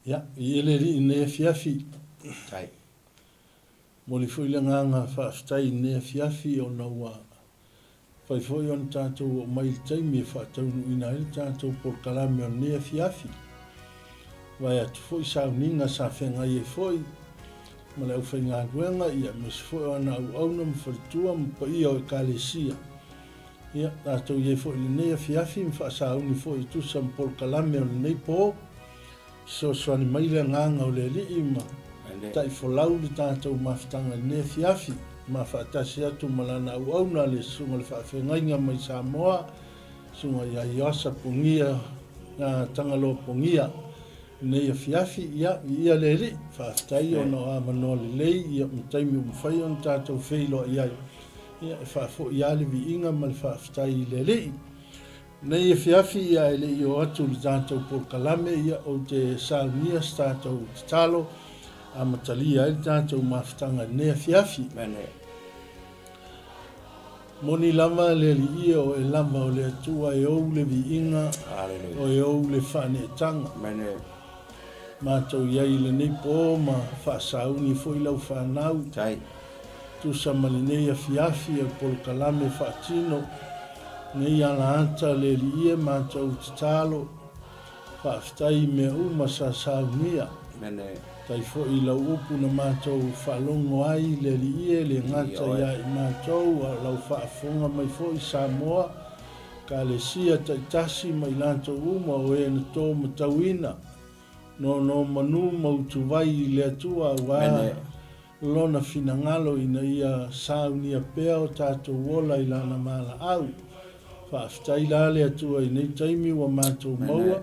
Ya, ele ne fiafi. Ai. Mo le foi nga fa stai ne fiafi o na wa. Fai foi on tanto mai taimi fa tau ina il tanto por kalame ne fiafi. Vai at foi sa ninga sa fenga ye foi. Ma le foi nga wenga ia mes foi ona au no fortua pa ia o kalesia. Ia tanto ye foi ne fiafi fa sa uni foi tu sam por kalame ne po. So ni mai le nganga o le li ima tai folau le tātou mawhitanga ne fiafi ma whaatasi atu malana au na le sunga le whaafengainga mai Samoa sunga ia iasa pungia ngā tangalo pungia ne ia fiafi ia le li whaatai o no amano le lei ia mtaimi umwhai on tātou whilo iai ia whaafo ia le vi inga ma le whaatai le li Nei fiafi ia ele i o atu le tātou por kalame ia o te saunia tātou te talo a matalia ele tātou mawhitanga nei fiafi. Mene. Moni lama le li ia o e lama o le atua e ou le vi inga o e ou le whane tanga. Mene. Mātou iai le nei po ma whaasauni fo i lau whanau. Tai. Tu samali nei a fiafi e por kalame whaatino. Nei ala anta le lie mātou te talo, whaaftai me uma sa saunia. Mene. Tai fo i lau upu na mātou whalongo ai le lie le ngata ia i mātou, a lau whaafonga mai fo i Samoa, ka le sia tai tasi mai lanto uma o e na tō matauina. No manu mautu vai i le atua wa lona finangalo ina ia saunia pea o tātou wola i lana mala au. Whaaftai la le atua i nei taimi wa mātou maua.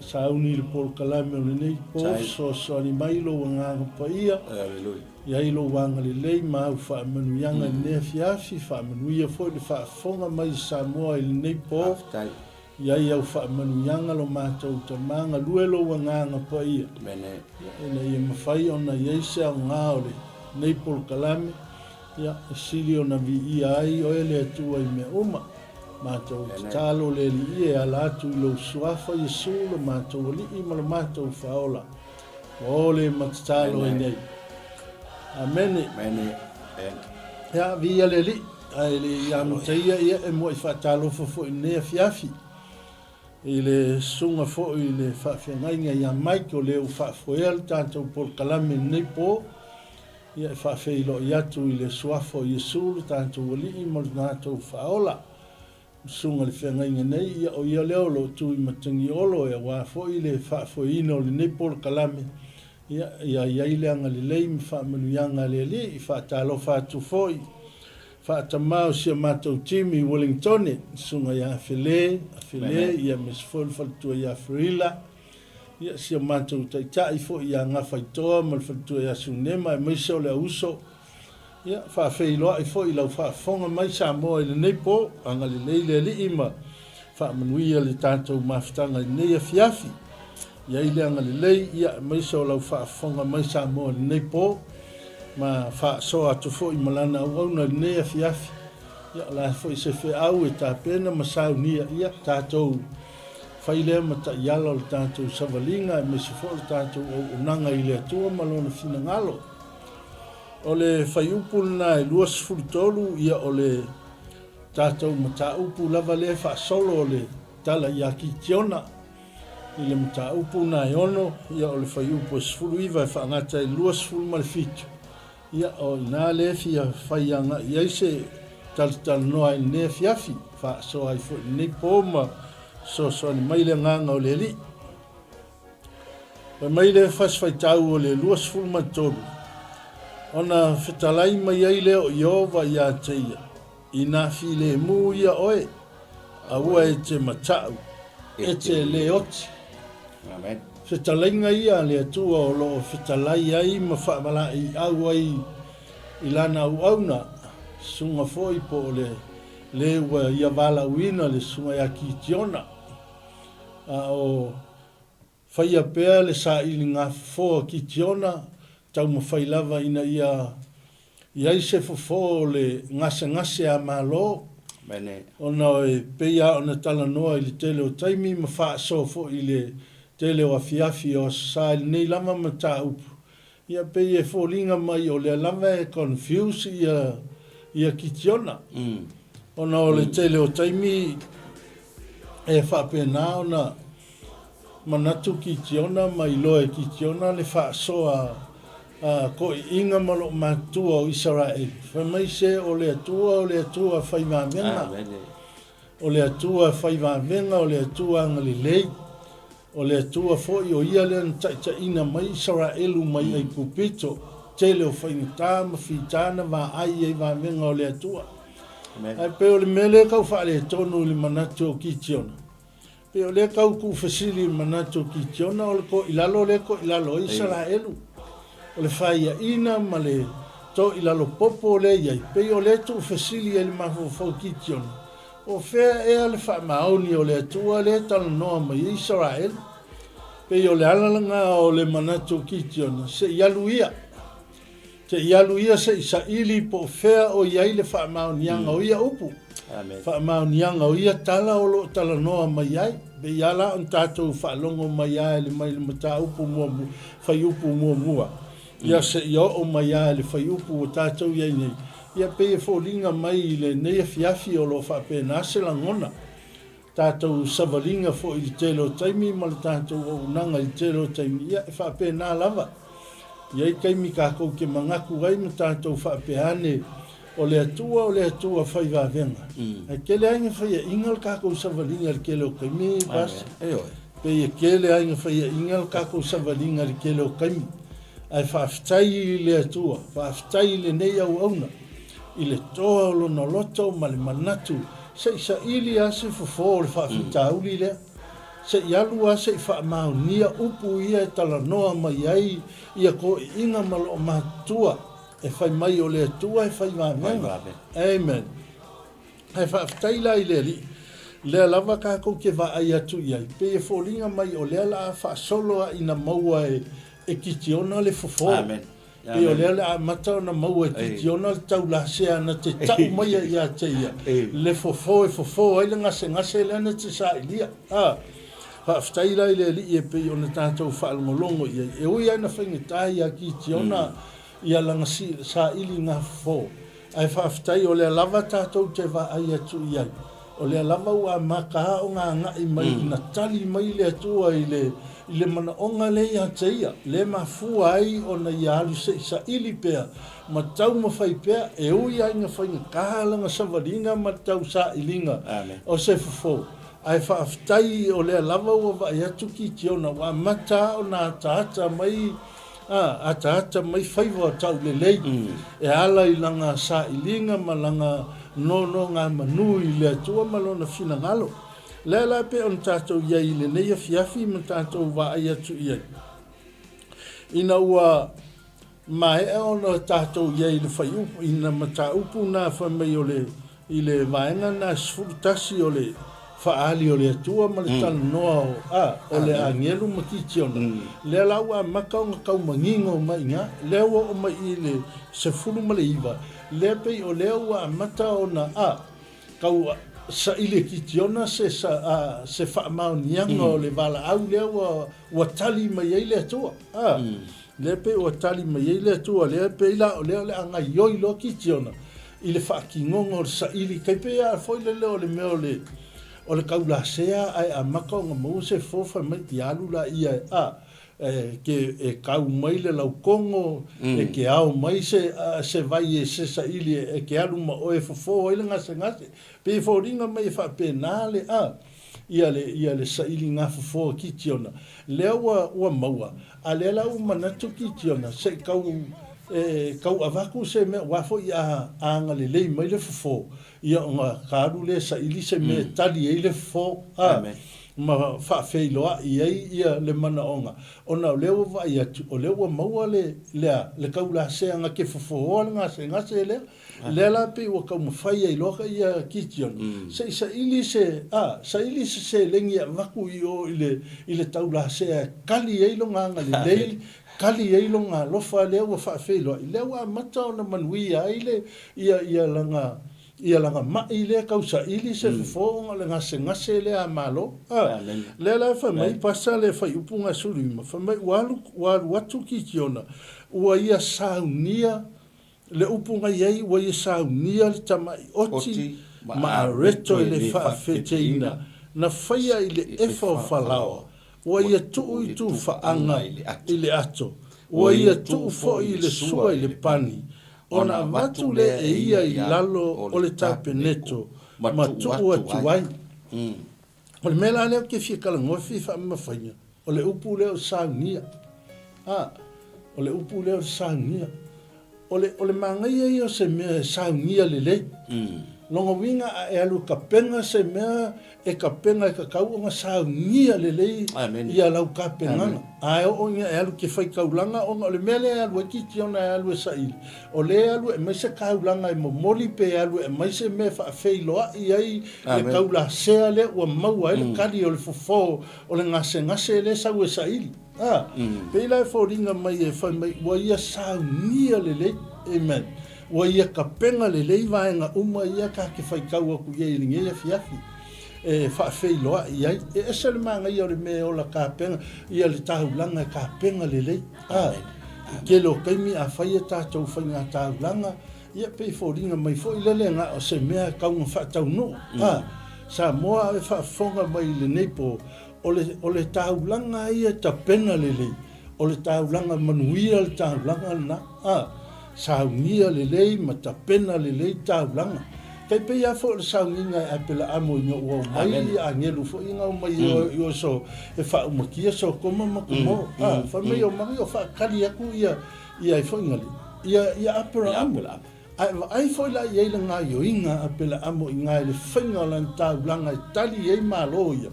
Sauni le por kalame o le nei po so ni mailo wa nganga pa ia. Ia ilo wanga le lei mau whaamanu yanga ne fiafi, whaamanu ia fo le whaafonga mai Samoa i le nei po. Ia iau whaamanu yanga lo mātou ta manga luelo wa nganga pa ia. Ina ia mawhai ona ieise au ngā ole nei por kalame. Ia sili ona vi ia ai o ele atua i me uma. Mātou te talo le li e ala atu i lo suafa Iesu lo mātou li i ma lo mātou whaola. O le matatalo e nei. Amene. Mene. Ia via le li. Ai le ia mutaia ia e mo i whaatalo fo i nea fiafi. I le sunga fo i le whaafengainga ia maiko le u whaafoea le tātou por kalame nei po. Ia e whaafeilo i atu i le suafa Iesu lo tātou li i ma lo mātou whaola. Sunga le whengainga nei, ia o ia leo lo tui matangi olo e wā fo i le whaafoino le nei por kalame. ia iai le agalelei ma faamanuiaga lealii faatalofa atu foʻi faatamao sia matou timi Wellington suga ia afele ia mesifoli faletua ia Frila ia sia matou taʻitaʻi foʻi ia agafa itoa ma le faletua ia sunema e maise o le auso ia faafeiloaʻi foʻi lau faafofoga mai Samoa i lenei po agalelei le alii ma faamanuia le tatou mafutaga i lenei afiafi iai le agalelei ia maise o lau faafofoga mai Samoa i lenei po ma faasoa atu foʻi ma lana auauna i lenei afiafi ia la foʻi se feʻau e tapena ma saunia ia tatou fai lea ma taʻiala o le tatou savaliga e maise foʻi le tatou ouʻonaga i le atua ma lona finagalo o le faiupu lana e 23 ia o le tatou mataupu lava lea faasolo o le tala iā kitiona i le mataupu na e ono ia o le faiupu e 10 e faagata e 27 ia o inā lē fia fai agaʻi ai se talitalanoa i lenei afiafi faasoa ai foʻi lenei po ma soasoani mai le agaga o le alii pe mai le fasifaitau o le 23 ona fetalai mai ai lea o Iova iā te ia ina filemu ia oe aua e te matau e te le oti fetalaiga ia le atua o loo fetalai ai ma faamalaʻi au ai i lana auauna suga foʻi po o le ua ia valauina le suga iā kitiona a o faia pea le saʻiliga fofoa kitiona taumafai lava ina ia iai se fofo o le gasegase a malo ona e peia ona talanoa i le tele o taimi ma faasoa foʻi i le tele o afiafi o sa i lenei lava ma taupu ia pei e foliga mai o lea lava e confuse ia kitiona ona o le tele o taimi e faapena ona manatu kitiona ma iloa e kitiona le faasoa ko inga ma loo matua o Israel fa mai se o le atua fai vavenga o le atua fai vavenga o le atua ngalilei o le atua foʻi o ia le taʻitaʻina mai Israelu mai ai pupito tele o faigata ma fitana vaai ai vavega o le atua ai pe o le mea lē kau faaletonu i le manatu o kitiona pe o lē kau kuufesili i le manatu o kitiona o le koʻilalo le koʻilalo o Israelu o le faiaʻina ma le toʻilalo popo o le iai pei o lē tuufesili ai le mafofou kitiona o fea ea le faamaoni o le atua le talanoa mai Israel pei o le alalaga o le manatu o kitiona seʻi alu ia seʻi saʻili po o fea o iai le faamaoniaga o ia upu faamaoniaga o ia tala o loo talanoa mai ai pei ala ona tatou faalogo mai a le mai le mataupu muamua faiupu muamua ia seʻi oo mai a le faiupu o tatou iai nei ia pei e foliga mai i lenei afiafi o loo faapena se lagona tatou savaliga foʻi i le tele o taimi ma le tatou ounaga i le tele o taimi ia e faapena lava iai kaimi kakou ke magaku ai ma tatou faapeane o le atua fai vavega e kele aiga faiaʻiga le kakou savaliga i le kele o kaimi basi pei e kele aiga faiaʻiga le kakou savaliga i le kele o kaimi ae faafetai i le atua faafetai i lenei auauna i le toa o lona loto ma le manatu seʻi saʻili a se fofō o le faafetauli lea seʻi alu a seʻi faamaonia upu ia e talanoa mai ai ia koʻiʻiga ma loo matua e fai mai o le atua e fai vavega amen ae faafetai la i le alii lea lava kakou ke vaai atu i ai pei e foliga mai o lea la faasolo aʻina maua e kitiona le fofō pe o lea le amata ona maua e kitiona le taulasea na te taʻu mai ai iā te ia le fofō e fofō ai le gasegase lea na te saʻilia faafetai la i le alii e pei ona tatou faalogologo i ai e ui ai na faigatā iā kitiona ia saʻili ga fofō ae faafetai o lea lava tatou te vaai atu i ai o lea lava ua maka o gagaʻi mai ina tali mai le atua i le manaʻoga le iā te ia le mafua ai ona ia alu seʻi saʻili pea ma tau mafai pea e ui aiga faigakā laga savaliga ma tau saʻiliga o se fofō ae faafetai o lea lava ua vaai atu kitiona ua amata ona ataata mai ata mai faiva tau lelei e ala i langa sa ilinga ma langa nono ngā manu i le atua ma lona fina ngalo le la pe on tātou ia i le neia fiafi ma tātou wa ai atu ia ina ua mai e ona tātou ia i le fai upu ina ma tā upu nā whamei o le i le vaenga nā sfurutasi o le faali o le atua ma le tala noa o le angelu ma kitiona le lau a maka o ngakau mangingo mai ngā le ua o mai i le sefulu ma le iwa le pei o le ua a mata o na kau sa ile kitiona se wha mao nianga o le vala au le ua tali mai ei le atua le pei ua tali mai ei le atua le pei la o le anga ioi lo kitiona i le wha ki ngongo sa ili kai pei a foi le leo le meo le o le kaula sea ai a maka o ngā se fofa mai ti alu la ia ke e kau mai le lau kongo e ke au mai se vai e se sa ili e ke alu ma o e fofo o ile ngase pe fo ringa mai fa penale ia le sa ili ngā fofo ki tiona le ua maua a le lau manatu ki tiona se kau avaku se me wafo ia anga le lei mai le fofo ia nga karu le sa ili se me tali e le fofo ma fa feiloa ia le mana onga ona leo vai atu o leo maua le kaula se nga ke fofo o nga se le la pe o ka mafai ai loka ia kitchen sa ili se lengi vaku io ile taula se kali ai longa nga le lei kali ai longa lo fa leo fa feiloa leo a mata ona manui ai le ia langa mai le kausa ili se fofo nga le ngase le a malo le la fa mai pasa le fa upunga sulima fa mai walu watu kitiona ua ia saunia le upunga iei ua ia saunia le tamai oti ma reto le fa feteina na faia ile efa o falao ua ia tuu i tu faanga ile ato ua ia tuu fo ile sua ile pani ona watu le e ia i lalo o le tapeneto ma tuu atu ai o le mela leo ke fia kalangofi fa mawhainga o le upu leo saunia o le upu leo saunia o le mangaia i o se mea saunia le lei longa winga e alu kapenga se mea e kapenga e kakau o nga saunia le lei i alau kapenganga ai o nga e alu ke fai kaulanga o nga o le mele e alu e kiti ona e alu e saili o le alu e maise kaulanga e momoli pe e alu e maise me fa feiloa i ai le kaula sea le ua maua e le kari o le fofo o le ngase le sau e saili pe ila e fōringa mai e fai mai ua ia saunia le lei amen ua ia kapenga le lei vaenga uma ia ka ke fai kaua ku ia ilinge ia fiafi e whaafeiloa i ai e ese le manga ia o le mea o la kapenga ia le tahulanga kapenga le lei ke lo kaimi a whai e tātou whai ngā tahulanga ia pei fōringa mai fo i lele ngā o se mea kaunga whaatau no sa moa e whaafonga mai le neipo o le tahulanga ia ta pena le lei o le tahulanga manuia le tahulanga na saunia le lei ma ta pena le lei tahulanga kai pe ia fo le sauninga e pela amo i o mai a ngelu fo inga o mai o so e fa umakia so koma makumo fa me o mai o fa kali aku ia i fo inga ia apera amo ai fo la ia le nga yo inga a pela amo inga le finga lan tahulanga tali e malo ia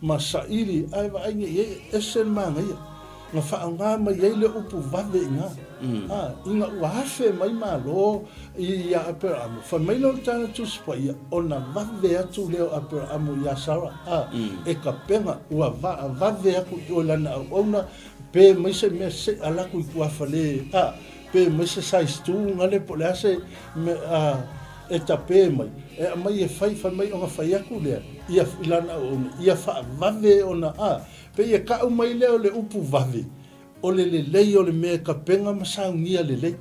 ma saili ai vai nge esen manga ia nga whaanga mai ei le upu vave inga inga uafe mai malo i a apera amo fa mai lo tana tu spa ia ona vave atu leo apera amo ia sara e ka penga ua vave aku o lana ona pe mai se me se ala ku kuafale pe mai se sais tu ngale po le ase e tape mai e mai e fai mai o fai aku le ia lana ia fa vave ona pe ia ka mai leo le upu vave o le lei o le mea ka penga masaunia le lei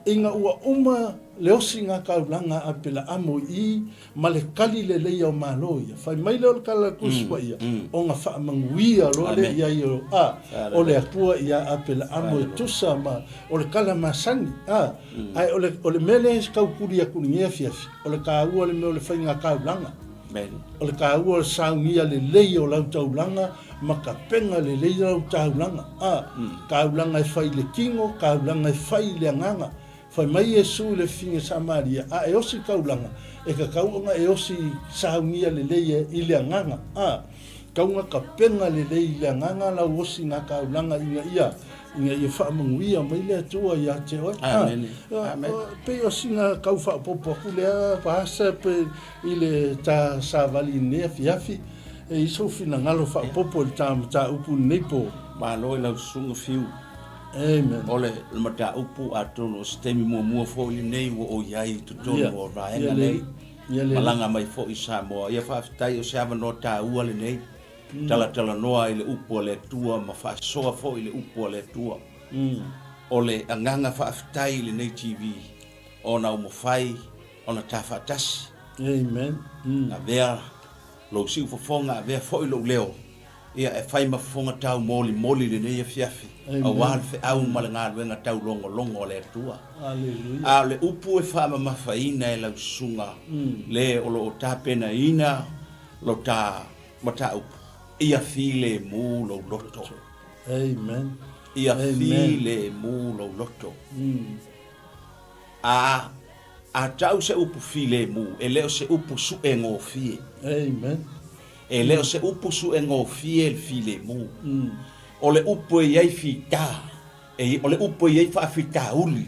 inga ua uma leo singa kaulanga a pela amo i ma le kali le lei o malo ia fai mai leo le kala kuspa ia o nga wha manguia lo le ia i o le apua ia a pela amo e tusa ma o le kala masani ai o le mele kau kuri a kuringia fiafi o le ka ua le mea o le whainga kaulanga O le kāua saungia le lei o lau taulanga, ma ka penga le lei lau taulanga. Kaulanga e whai le kingo, kaulanga e whai le anganga. Whai mai Yesu le finga Samaria, e osi kaulanga, e ka kaunga e osi saungia le lei i le anganga. Kaunga ka penga le lei le anganga, lau osi ngā kaulanga ia whaamanguia mai le atua ia te oi. Pe osi ngā kau whaapopo kulea, pahasa pe i le tā sāwali nea fiafi, e iso fina ngalo whaapopo le tā upu neipo. Malo i lau sunga fiu. Amen. Ole mata upu atono stemi mua fo i nei o iai tutono o raenga nei. Malanga mai fo i Samoa. Ia whaafitai o se awa no tā ua le nei. Tala noa i le upu le tua, ma whaasoa fo i le upu le tua. Ole anganga whaafitai le nei TV. Ona umawhai, ona tā whaatasi. Amen. A vea, lo siu fofonga, a vea fo i lo leo. Ia e whai mafonga tau moli le nei a fiafi. A wāle fe au malanga luenga tau longo le tua. Alleluia. A le upu e whaama mawhaina e lau sunga. Le o lo tā pena ina, lo tā mata upu. Ia file mu lo loto. Amen. Ia file mu lo loto. A tau se upu file mu, e leo se upu su e ngō fie. Amen. E leo se upu su e ngō fie el file mu. O le upu e iei fita. O le upu e iei wha fita uli.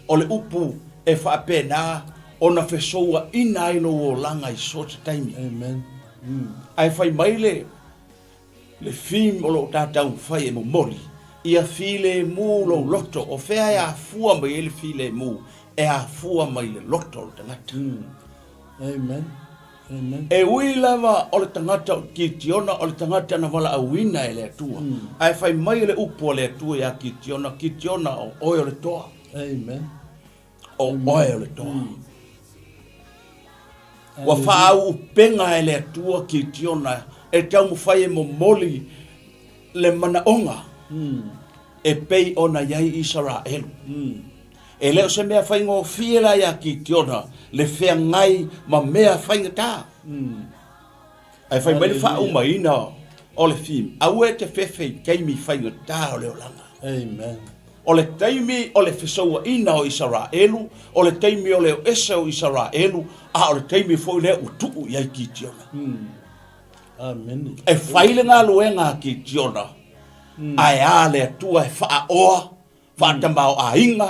O le upu e wha pena o na fesoua ina ino o langa i sota taimi. Amen. Ai whai maile le film o lo tātau whai e mo mori. Ia file mu lo loto. O whea e a fua mai ele file mu. E a fua mai le loto o tangata. Amen. Amen. E ui lava o le tangata ki tiona o le tangata na wala awina e le atua. Ai whai mai le upo le atua ia ki tiona o oe o le toa. Amen. O oe o le toa. Wa whaau penga e le atua ki tiona e tau mu whai e mo moli le manaonga. E pei ona iai Israelu. E leo se mea whai ngō whiela ia ki tiona le whea ngai ma mea whai ngata. Ai whai mai le whau maina o le film. Au e te whewhei keimi whai ngata o leo langa. Amen. O le teimi o le whesaua ina o Israelu, o le teimi o leo ese o Israelu, a o le teimi fo leo utuku iai ki tiona. Amen. E whaile ngā luenga ki tiona. Ai a le atua e wha oa, wha tamau a inga,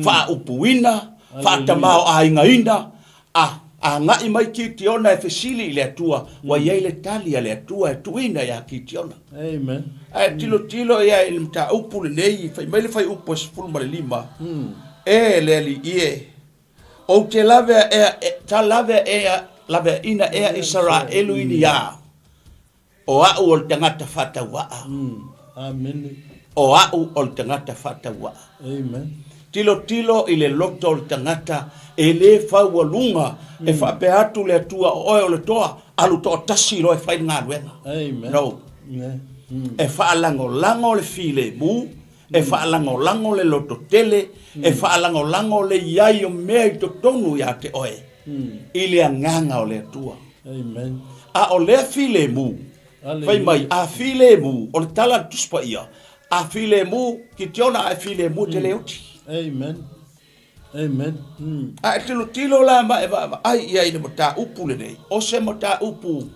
wha upuina, wha tamau a inga ina, a ngai mai ki tiona e whesili le atua, wa iei le talia le atua e tuina ia ki tiona. Amen. Ai tilo ia il mta upu le nei, fai mai le fai upu e sifuru ma le lima. E le ali ie. O te lave ta lave ina Israelu ini ia. O au o le tangata whata waa. Amen. O au o le tangata whata waa. Amen. Tilo i le loto o le tangata e le whau alunga e whape atu le atua o oe o le toa alu toa tasi lo e whai ngā ruenga. Amen. No. E whaalango le file mu, e whaalango le loto tele, e whaalango le iai o mea i to tonu ia te oe. I le anganga o le atua. Amen. A o le file mu, whai mai, a file mu, o le tala tuspa ia, a file mu, ki tiona a file mu te leoti. Amen. Amen. A tilo la ma e va, ai ia i le mota upu le nei, o se mota upu,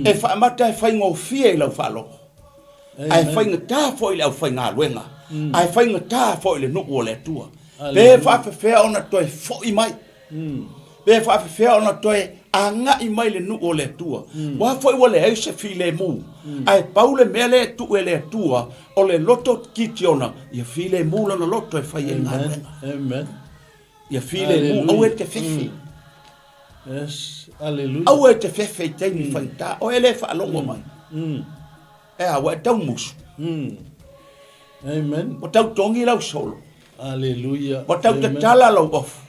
e whaamata e whai ngō fia i lau whaloko. Ai whai ngata fo i lau whai ngā luenga. Ai whai ngata fo i le nuku o le atua. Pe whaafewhea ona toi fo i mai. Pe whaafewhea ona toi a ngā i mai le nuku o le atua. Wa fo i wale eise fi le mu. Ai paule mea le tu e le atua o le loto kiti ona. Ia fi le mu lana loto e whai e ngā luenga. Amen. Ia fi le mu au e te whiwhi. Yes. Alleluia. Au e te whiwhi teimi whai ta. O e le whaalongo mai. E awa e tau musu. Amen. O tau tongi lau solo. Alleluia. O tau te tala lau ofu.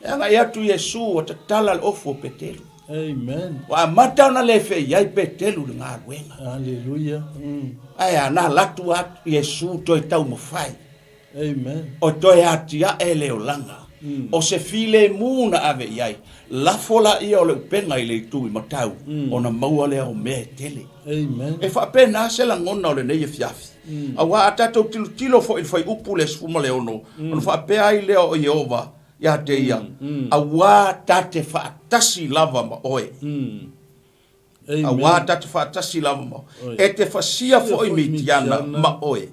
E anga i atu Yesu o te tala lau ofu o petelu. Amen. O a matau na le fe iai petelu le ngā ruenga. Alleluia. Ai a nā latu atu Yesu toi tau mawhai. Amen. O toi atia e leo langa. o se file muna ave iai la fola ia o le upenga i le tui matau ona maua le o mea tele Amen. e fa pena se la ngona o le nei fiafi awa atato tilo fo il fai upu le sfuma le ono ona fa pe ai le o Jehova ya te ia awa tate fa tasi lava ma oe awa tate fa tasi lava ma e te fasia fo i mitiana ma oe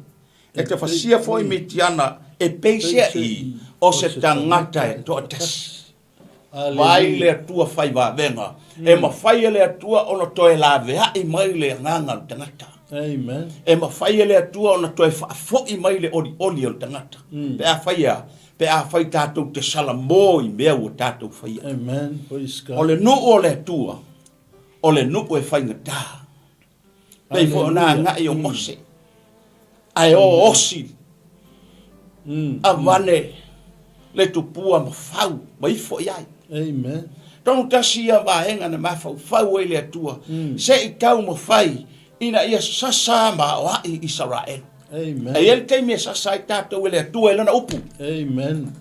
e te fasia fo i mitiana e peisia i o se tangata e to tasi vai le tua fai va venga e ma fai le tua ono to e la vea i mai le nganga tangata Amen. e ma fai le tua ono to e fo i mai le oli o tangata pe a fai tatou te sala mo i mea o tatou fai Amen. Praise God. o le no o le tua o le no e fai ngata pe fo na nga i o mose ai o osi avane le tupua ma fau mai fo iai Amen. Tonu tasia vahenga na mafau ele atua. Se i kau mo fai ina ia sasa ma o ai Israel. Amen. E ele te me sasa i tatou ele atua ele na upu. Amen.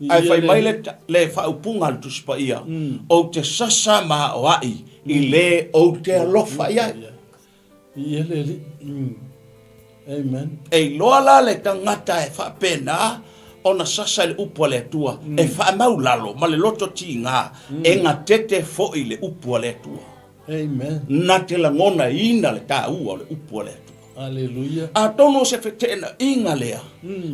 Ai fai mai le fa upunga tu spa ia. O te sasa ma o ai i le o te alofa ia. Iele. Amen. E loa la le tangata e fa pena ona sasa le upu le tua e fa mau lalo ma le loto tinga e nga tete fo i le upu le tua. Amen. Na te la ngona ina le ta ua le upu le tua. Hallelujah. A tono se fetena inga lea.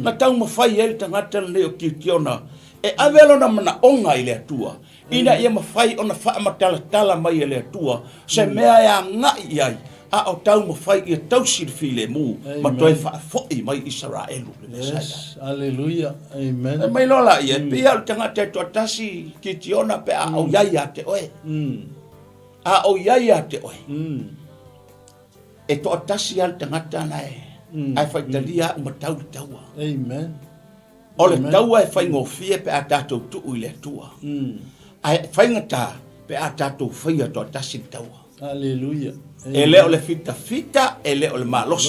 Na tau mawhai el tangata leo kitiona. E avelo na mana onga i le tua. Ina ia mawhai ona wha matala mai le tua. Se mea ya ngai iai. A o tau mawhai ia tau sirfile mu. Ma toi wha foi mai Israelu. Yes. Hallelujah. Amen. E mai lola ia. Pia o tangata tua tasi kitiona pe a au iai a te oe. A o iai a te oe. E to tasi al tangata nai. Ai fai talia uma tau taua. Amen. O le taua e fai ngofie pe a tatou tuu i le tua. Ai fai ngata pe a tatou fai a to tasi taua. Hallelujah. E leo le fita, e leo le malos.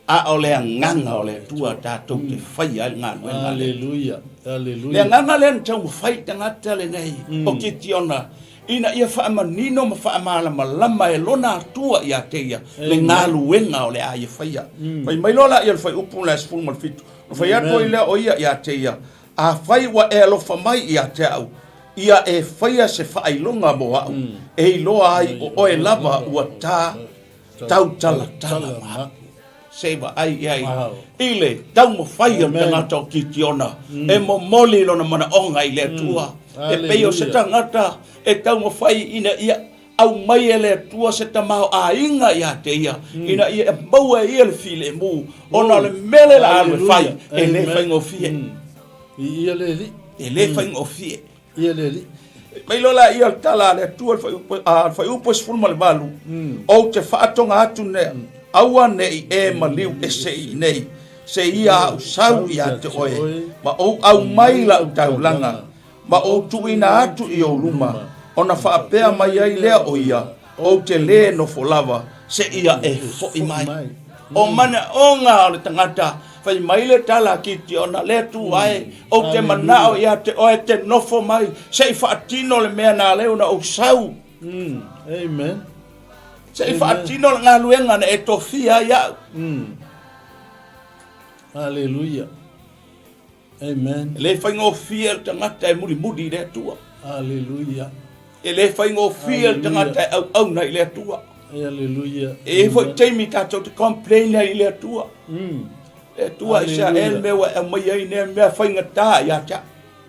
A o le nganga o le tua tatou te fai al nganu. Hallelujah. Le Hallelujah. nganga le tau fai tangata le nei. O kitiona. Ina ia whaamanino ma whaamalama lama e lona atua i a teia. Le ngaluenga o le a ia whaia. Whai mai lola ia le whai upu la sfulu mal fitu. Whai atua i lea o ia i a teia. A whai wa e alofa mai i a te au. Ia e whaia se whaailonga mo au. E i loa ai o oe lava ua tā tau tala ma. Seiva ai ai. Ile tau mo whai o tangata o kitiona. E mo moli lona mana onga i le tua. E peo se tangata e tau mo whai ina ia au mai ele tua se tamau a inga ia te ia. Ina ia e maua ia le file mu. Ona le mele la alwe whai. E le whai ngofie. Ia le li. E le whai ngofie. Ia le li. Mai lola ia le tala le tua whai upo se fulma le valu. O te whaatonga atu ne aua nei e maliu e se i nei. Se ia au sau ia te oe. Ma au mai la utau langa. Ma o tuina atu i o luma. Ona whaapea mai ai lea o ia. O te le no folava. Se ia e fo i mai. O mana o ngā o le tangata. Whai mai le tala ki ti ona le tu ai. O te manao ia te oe te nofo mai. Se i whaatino le mea nā leo na o sau. Amen. Se i whaatino le ngā luenga na e tofia iau. Hallelujah. Amen. Le whai ngō fia le tangata e muri le tua. Hallelujah. E le whai ngō fia le tangata e au nei le tua. Hallelujah. E fo teimi tatou te complain ai le tua. Le tua isa el mewa e mai ai ne mea whai ngata ia ta.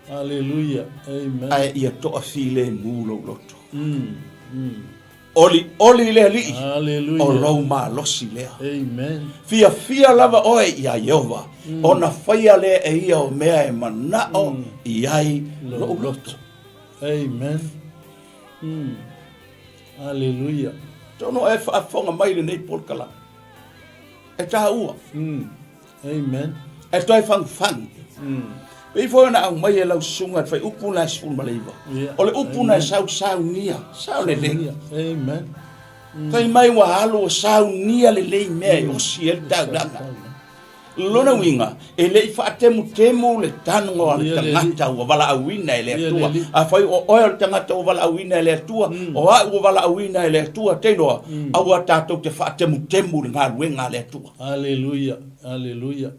Hallelujah. Amen. Ai ia toa file mulo loto. Oli le li. Hallelujah. O rau ma losi lea. Amen. Fia lava oe ia Jehova. Ona whaia le e ia o mea e manao i ai loto. Amen. Hallelujah. Tono e whaafonga mai le nei polkala. E taha ua. Amen. E toi whang. Pei fo na au mai e lau sunga fai upuna e sfun maleiva. O le upuna e sau nia. Sau le le. Amen. Fai mai wa halo o sau nia le le mea e o si e tau langa. lona winga ele fa temu le tanu o le tangata o wala awina ele tua a fai o le tangata o wala awina ele tua o a o wala awina ele tua telo a tatou te fa temu le ngaluenga le tua Hallelujah, hallelujah.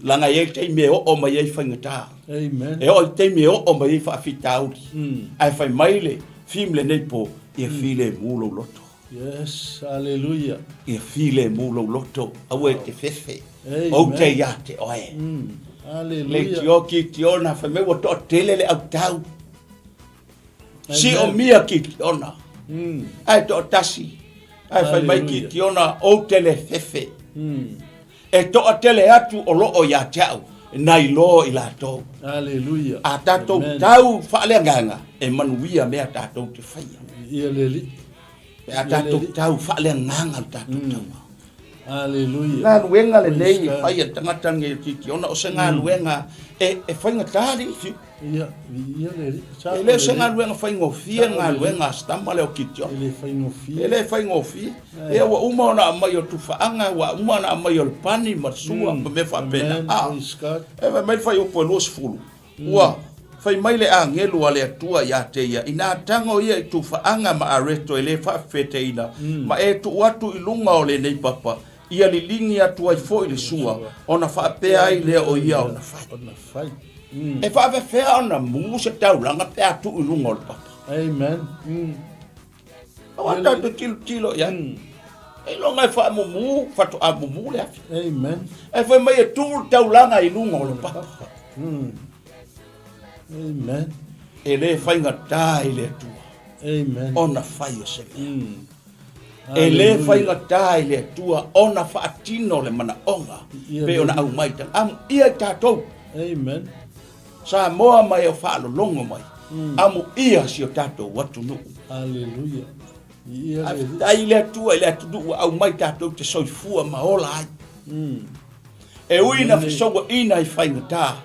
langa ye te me o mai e fangata Amen. e o te me o mai fa fitau ai fai maile fimle nei po e file mulo loto. Yes, hallelujah. E file mulo loto awe te fefe Amen. o te yate oe le Hallelujah. tio ki tiona fa me o to tele le au tau si o mia ki tiona ai to tasi ai fai mai ki tiona o tele fefe e to tele atu o lo o ya tau nai lo ila to Hallelujah. a tatou tau fa le nganga e manuia me a tatou te fai Yeleli. e a tatou tau fa le nganga tatou tau Hallelujah. nga luenga le nei fai a tangata nge ki ona o se nga luenga e fai nga tari fi Ya, yeleli. ele se nga luenga fai ngo fia nga luenga stamba le o ki tiona Ele fai ngofia. ele fai ngo fia e wa uma ona mai o tufa anga wa uma ona mai o pani masua me fa pena e va mai fai o polos fulu wa fai mai le angelu ale atua ya te ia ina tango ia i tufa anga ma aresto ele fa feteina ma e tu watu ilunga o le nei papa ia lilingi atua i fo ile sua ona fa pe ai le o ia ona fai e fa ve fe ona mu se tau langa pe atu ilunga o le papa amen o ata tu tilo ya e longa fa mu fa to abu mu le amen e fa mai tu tau langa ilunga o le papa amen ele fai ngata ile tu amen ona fai o se ele fai ngata ile tua ona fa atino le mana onga pe ona au mai ta am ia tatou amen sa moa mai o fa lo longo mai amu ia si o tatou watu no hallelujah ia ai le tua ile tu au mai tatou te soifua ma ola ai e uina fa so ina i fai ngata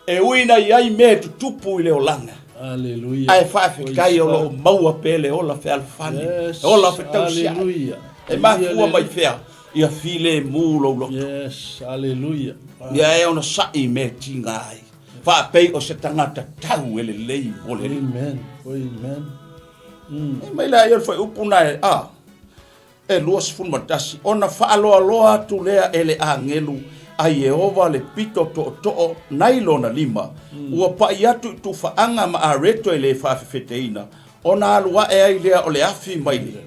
e uina ai me tu tupu ile olanga hallelujah ai fa kai o lo maua pele ola fe alfani ola fe tausia hallelujah e ma fua mai fea ia file mulo lo yes hallelujah ia e ona sai me tinga ai fa pe o se tangata tau ele lei ole amen amen e mai la ia foi upuna e luas fun matasi ona fa aloa tu lea ele angelu a Yehova le pito to nailona lima ua pai atu tu faanga ma areto ele fa fefeteina ona alua e ai lea o le afi mai le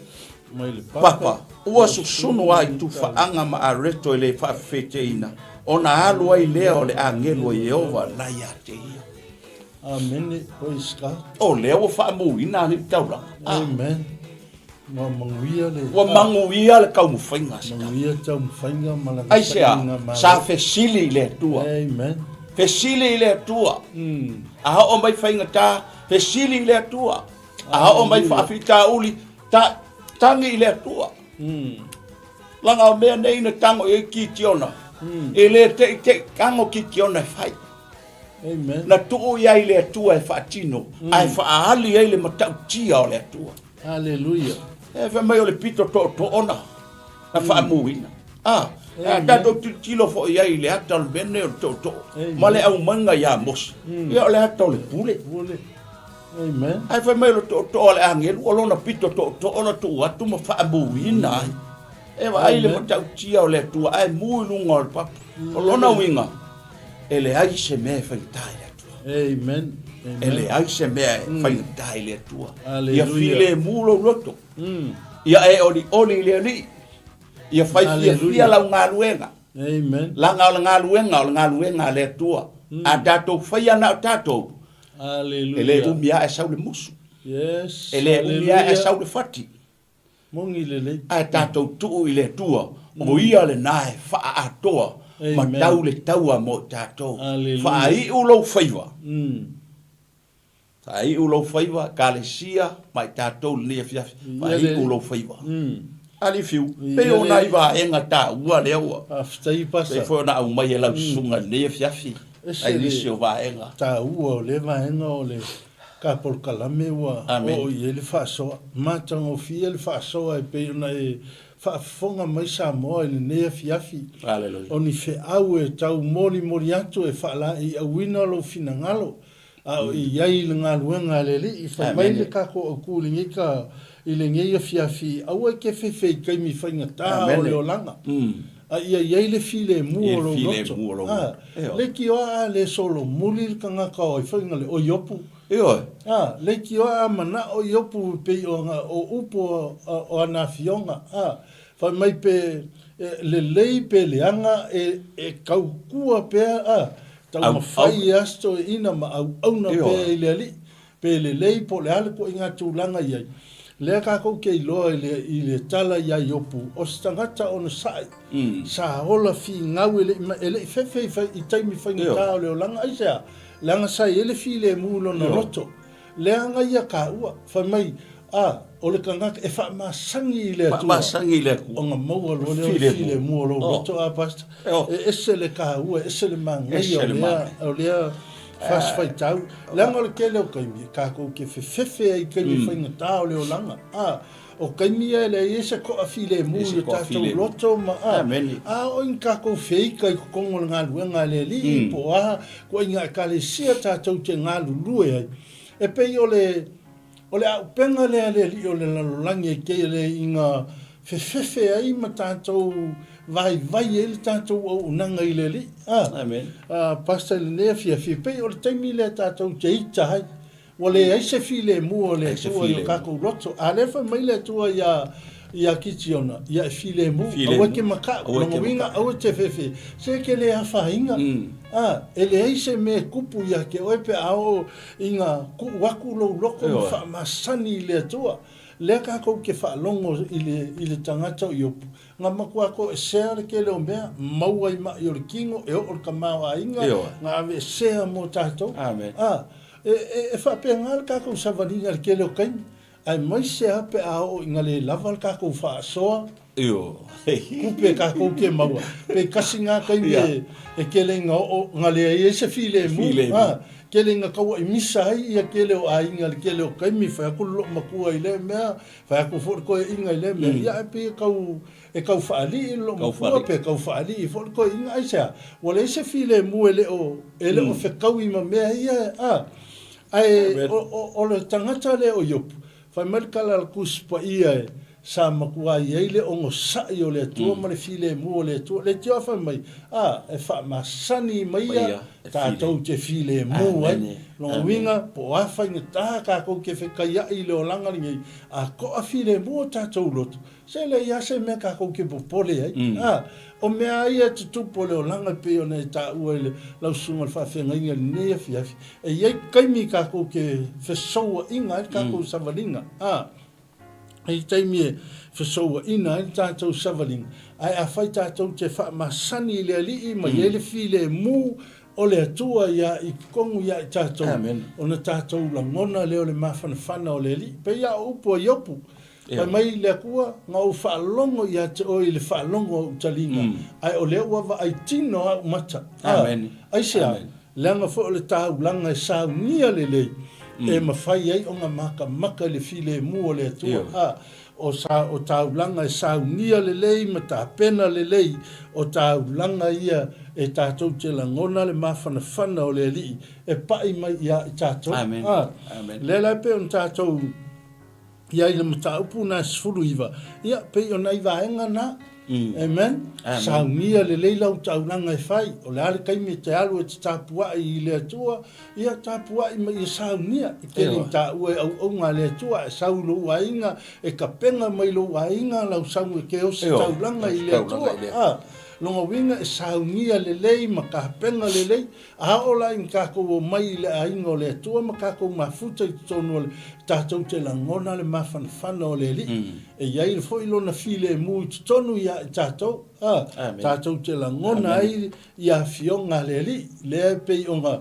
papa ua susunu ai tu faanga ma areto ele fa fefeteina ona alua i lea o le angelo Yehova na ia te ia amen poiska o lea ua fa muina ni taula amen wa manguia le kau mufainga manguia tau mufainga malanga ai sa fesili le tua amen fesili le tua a o mai fainga ta fesili le tua a o mai fa fita uli ta tangi le tua langa o me nei na tango e ki tiona ele te kango ki tiona fai amen na tu ia ile tua e fatino ai fa ali ile matau tia o le tua hallelujah e fa mai o le pito to ona a fa muina ta do tilo fo ia ile atal bene to male au manga ya mos ia le atal le pule amen ai fa mai to le angel o lona pito to ona tu atu ma fa muina e va ile mo tau tia o le tu ai mu lunga o pap o lona winga ele ai se me fa tai amen ele ai se me fa tai le tua ia file mulo loto ia e oli le ia fai fia la ngaluenga amen la ngaluenga le tua a dato fai ana tato hallelujah ele umia e sau le musu yes ele umia e sau le fati mongi le a tato tu ile tua o ia le nae fa atoa ma tau le taua mo tato fa ai ulo faiva ai ulo faiva kalesia mai tato le fia ai ulo faiva ali fiu pe ona iva enga ta ua le ua aftai pasa pe fo na u mai la sunga le fia fi ai lisio va enga ta ua le va enga o le ka por kalame ua o ye le fa so mata o fi le fa so ai pe ona e whaafonga mai Samoa i le nea fiafi. Hallelujah. O ni fe au e tau mori atu e whaala i awina lo fina ngalo. Au i iai le ngā luenga le li. I whai mai le kako au kūlingi ka i le ngeia fiafi. Au e ke whewhei kaimi whainga tā o leo langa. A ia iai le file mua lo roto. Le ki oa le solo muli ka ngaka o i whainga le o iopu. Le ki oa mana o iopu pe o upo o ana fionga. Whai mai pe le lei pe le anga e kaukua pea tau mawhai asto ina ma au na pea i le ali. Pe le lei po le ale ko inga tūlanga iai. Lea kako ke iloa i le tala ia iopu. O stangata o na sai. Sa hola fi ngau ele i whewhei i taimi whainga tāo leo langa aisea. Langa sai ele fi le mūlo na roto. Lea nga ia ka ua. Whai mai, o le kangaka e wha masangi i le atua. Masangi i le atua. O nga maua lo leo fi le mūlo roto a pasta. E ese le ka ua, ese le mangai o lea fas fai tau. Langa le ke leo kaimi, kako ke whewhewhe ai kaimi whainga tāo leo langa. O kaimi e le ese ko a file mu le tātou loto ma o in kako whika i kukongo ngā luenga le li po ko inga ka le sia tātou te ngā lulue ai. E pei o le au penga le li o le lalolangi e kei le inga whewhewhe ai ma tātou vai e le tātou au unanga i le li. Pasta le nea fiafi pei o le taimi le tātou te ita hai. Wale aise file mua le tua i o kako roto. A lefa mai le tua ia kitiona. Ia file mua. Awa ke maka. Longa winga awa te fefe. Se ke le awhainga. Ele aise me kupu ia ke oepe ao inga waku lo loko ma masani le tua. Lea kako ke whaalongo i le tangata i opu. Ngā makua ko e sea le ke leo mea. Maua i ma i o le kingo. E o le kamau a inga. Ngā ave sea mo tātou. E whapea ngā le kākou savaringa le kele o kaini. Ai mai se hape ao inga le lava le kākou whaasoa. Kupe kākou ke maua. Pe kasi ngā kaini e kele ngā le e se file mu. Kele ngā kaua i misa hai ia kele o a inga le kele o kaimi. Whai aku lo makua i le mea. Whai aku whorko e inga i le mea. Ia e pe kau whaali i lo makua pe kau whaali i whorko e inga aisea. Wale se file mu ele o whekau i ma mea ia ai o le tangata le o iopu. Whai marikala la kuspa ia sa makua i eile o ngo sai o le atua ma le file mu o le atua. Le tio whai mai, e wha masani mai tātou te file mu ai. Longa winga, po awhai nga tā kākou ke whekaya i leo langaringi. Ko a file mu o tātou lotu. Se le ia se mea kākou ke popole ai. O mea ia te tupo leo langa pe o nei tā ua i le lausunga le whawhenga inga nea fiafi. E iei kaimi kākou ke whesoua inga i kākou savalinga. Ai taimi e whesoua ina i tātou savalinga. Ai a whai tātou te wha masani le alii ma i ele file mu o le atua ia i kongu ia i tātou. O na tātou la ngona leo le mawhanawhana o le alii. Pe ia upo i opu. Pai mai le kua ngā u whaalongo i ate o i le whaalongo o talinga. Ai o lea ua wa ai tino a umata. Ai sea, leanga fo o le tāu langa e sāu nia le lei. E mawhai ai o ngā maka le file mu o le atua. O tāu langa e sāu nia le lei, ma tā pena le lei. O tāu langa ia e tātou te langona le mawhanawhana o le alii. E pai mai ia i tātou. Le lai pe on tātou ia i le mataupu na sifuru iwa. Ia, pei o nei vaenga na. Amen. Saungia le leilau tauranga e whai. O le ale kaimi te alu e te tāpua i le atua. Ia tāpua i mai e saungia. I kere ta ue au ngā le atua. E saulu ua inga. E ka penga mai lo ua inga. Lau saunga ke o se tauranga i le atua. Longa winga e saungia le lei. Ma ka penga le lei. A ola in kako o mai le ainga o le atua. Ma kako mafuta i tonu le tātou te langona le mawhanawhana o le li. E iai le fo ilo na file mu i tonu ia tātou. Tātou te langona ai ia fionga le li. Le pei o ngā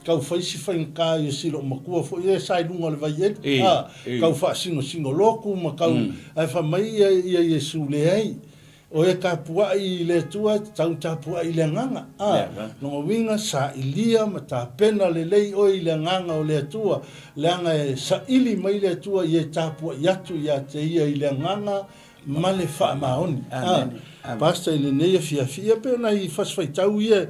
kau whaisi whainga i silo makua fo i e sai lunga le vai eti. Kau wha singo loku ma kau ai wha mai ia Yesu le ai. O e ka pua i le tua, tau ta pua i le nganga. Nonga winga sa ilia ma ta pena le lei o i le nganga o le tua. Le anga e sa ili mai le tua i e ta pua i atu i a te ia i le nganga male fa maoni. Amen. Pasta ile nei fia pe na I fasfaitau ia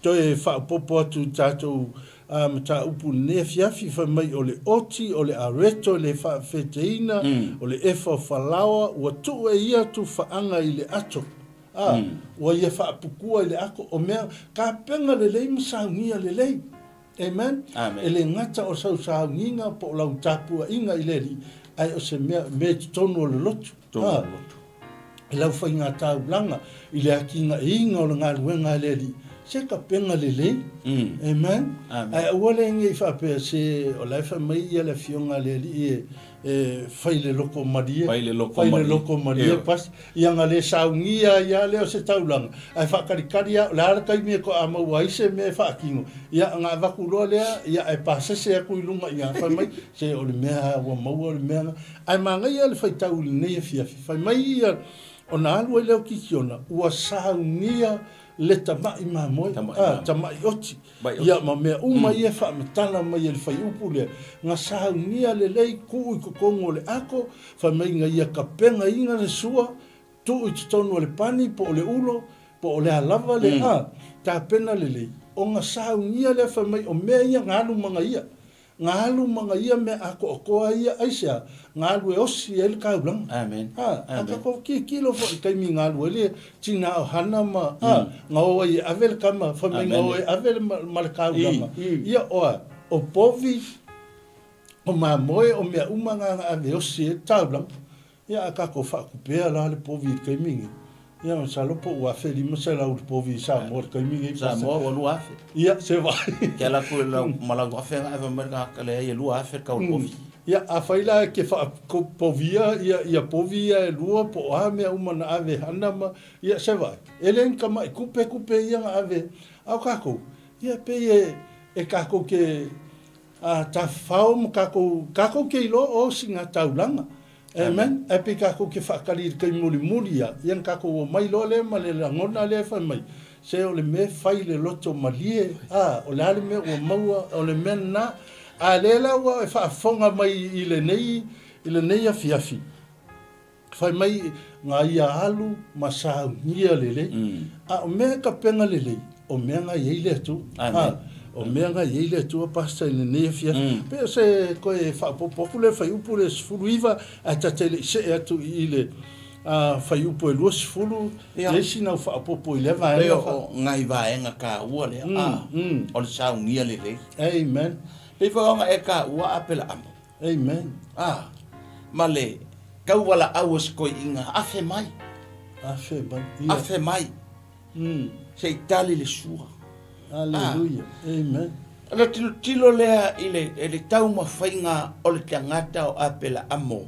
toe fa popo atu tatou mata upu nei fia fa mai ole oti ole areto le fa feteina ole efa falawa wa tu ia tu fa anga ile ato. Wa ia fa pukua ile ako o mea ka penga le lei msaungia le lei. Amen. Ele ngata o sau nginga po lau tapua inga ile li ai o se me tonu le lotu. Lau fai ngā tau langa, I le akinga inga o le ngā luenga le li, se ka penga le lei. Amen. Ai ua le ngi whapea se o lai wha mai ia le fionga le li fai le loko maria. Fai le loko maria pas. Ianga le saungia ia leo se tau langa. Ai whakarikari a, le ara kai mea ko a mau aise me whaakingo. Ia ngā wakuroa lea, ia ai pasese a kui lunga ia whai mai, se o le mea ua maua o le mea. Ai maanga ia le whai tau le nei fiafi. Whai mai ia, o na alua leo kikiona, ua saungia le tamai mamoe, tamai oti. Ia ma mea uma ia wha matana mai le whai upu lea. Ngā saungia le lei kuu I kokongo le ako, wha mai ngā ia ka penga inga le sua, tu I tutonu le pani, po o le ulo, po o le halava le ta pena le lei. O ngā saungia le wha mai o mea ia ngālu manga ia. Ngalu manga ia me ako okoa ia aisea ngalu osi ele kaulang. Amen. Aka ko kilo fo kai mi ngalu ele tina o hana ma ngawa ia avel kama fa me ngawa avel mal kaulang. Ia o povi o mamoe o me uma nga ave osi kaulang. Ia aka ko fa kupea la le povi kai mi. Ia salopo ua feli masela u povi sa mor kai mi sa mor o lua fe. Ia se vai. Ke la ku la malago fe nga merga kale ia lua fe ka u povi. Ia a faila ke fa ko povia ia povia lua po a me uma na ave hanama ia se vai. Elen kama kupe ia ave au kako. Ia pe e kako ke ta fau kako ke lo o singa taulanga. Amen. E pe kako ke whakari kai muli ia. Ian kako o mai lo le ma le langona le whai mai. Se o le me whai le loto malie. O le ale me o maua o le mena. A le la ua e whaafonga mai I le nei a fiafi. Whai mai ngā ia alu ma saungia le le. O mea ka penga le le. O mea ngā iei tu. O mea ngā iei le tu a pasta I le nei a fiafi. Pea se koe whaapopoku le whai upu le sifuru iwa a tatele se e atu I le whai upu e lua sifuru. Le sina u whaapopo I le vaenga. Pea o ngai vaenga ka ua le o le saungia le le. Amen. Pea whaonga e ka ua apela amo. Amen. Ma le kauwala au as koe inga afe mai. Afe mai. Se itali le sua. Hallelujah. Amen. Ala tilo lea I le tau mawhainga o le tangata o apela amo.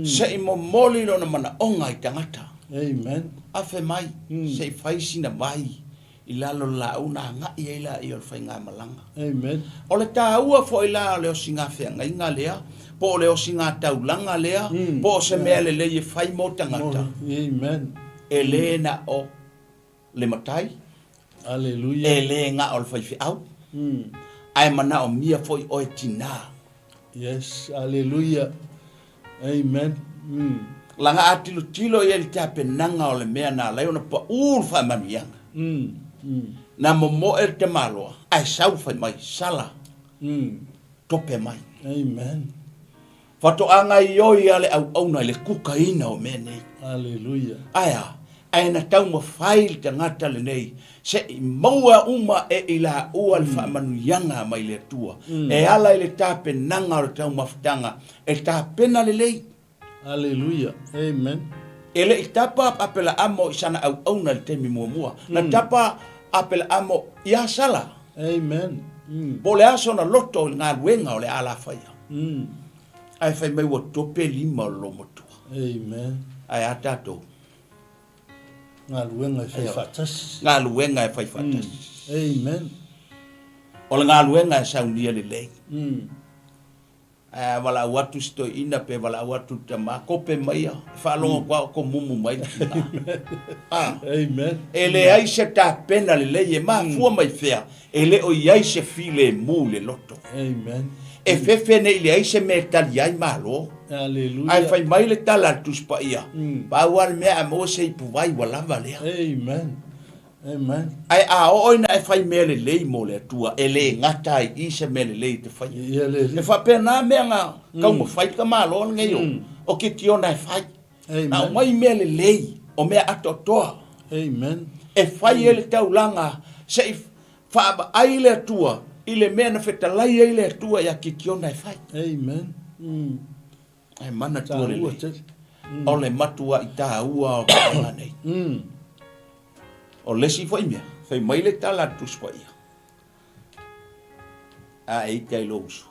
Se I momoli lo na mana onga I tangata. Amen. Afe mai. Se I whaisina mai. I lalo la una ngai e la I o le whainga malanga. Amen. O le tāua fo I la o le o singa whenga inga lea. Po o le o singa taulanga lea. Po o se mea le e whai mo tangata. Amen. E le na o le matai. Hallelujah. E le nga o le whai au. Ai mana o mia foi o e tina. Yes. Hallelujah. Amen. Langa atilo tilo e le tape nanga o le mea na leo na pa ul whai manuianga. Na momo e te maloa. Ai sau whai mai sala. Tope mai. Amen. Fato anga I oi ale au na le kukaina o mene. Hallelujah. Aya. Ai na tau ma whai te ngata le nei. Se I maua uma e ila ua le whaamanuianga mai le tua. E ala I le tape nanga o le tau mawhitanga. E tapena le lei. Hallelujah. Amen. Ele I tapa apela amo I sana au na le temi mua. Na tapa apela amo I asala. Amen. Po le aso na loto ngā luenga o le ala whaia. Ai whai mai wa tope lima o lo motua. Amen. Ai atato. Ngā luenga e whai whatas. Ngā luenga e whai whatas. Amen. O le ngā luenga e saunia le lei. wala watu sto ina pe wala watu tama ko pe mai fa lo ko mumu mai amen ele ai se ta pena le ma fu mai fea ele o ai se file mu le loto amen e fefe ne ile ai se metal ai malo hallelujah ai fai mai le tala tus pa ia ba war me a mo se pu vai wala vale amen amen ai a o ina e fai mele le mo le tua ele ngata i se mele le te fai e fa pena me nga ka mo fai ka malo ngai o ke tiona e fai na mai mele le o me atotoa amen e fai ele taulanga se fa ai le tua ile mena feta lai ile tua ya ki tiona e fai amen ai mana tua le o le matua i ta ua o ka nei o lesi foi mea fai mai le tala tu spaia a e tai losu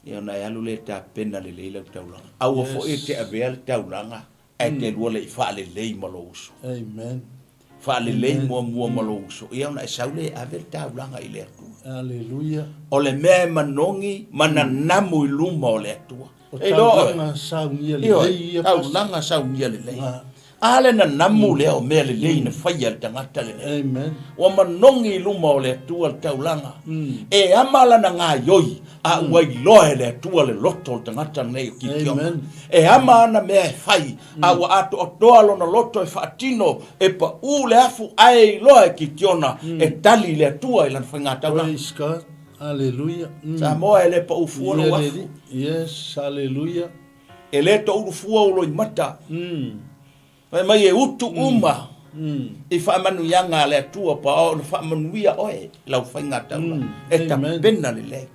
e ona ya lule ta pena le le taulanga au fo e te avel taulanga e te lule i fa le le malosu amen fa le le mo malosu e ona saule avel taulanga i le tu hallelujah o le mea manongi mana namu i luma o le tua e lo saungia le taulanga saungia le le ale na namu le o mea le leina fai al tangata le nei. Amen. Wa manongi luma o le tua le taulanga. E amala na ngā yoi a wai loe le tua le loto le tangata nei o ki tionga. E ama ana mea e fai a wa ato o toa lo na loto e whaatino e pa u le afu ai loe ki tiona e tali le tua i lan whai ngā taulanga. Praise God. Hallelujah. Sa moa e le pa ufua lo wafu. Yes, hallelujah. E le to ufua ulo i mata. Mai e utu uma i whaamanu yanga le atua pa o na whaamanuia oe lau whainga taula e ta pena le lei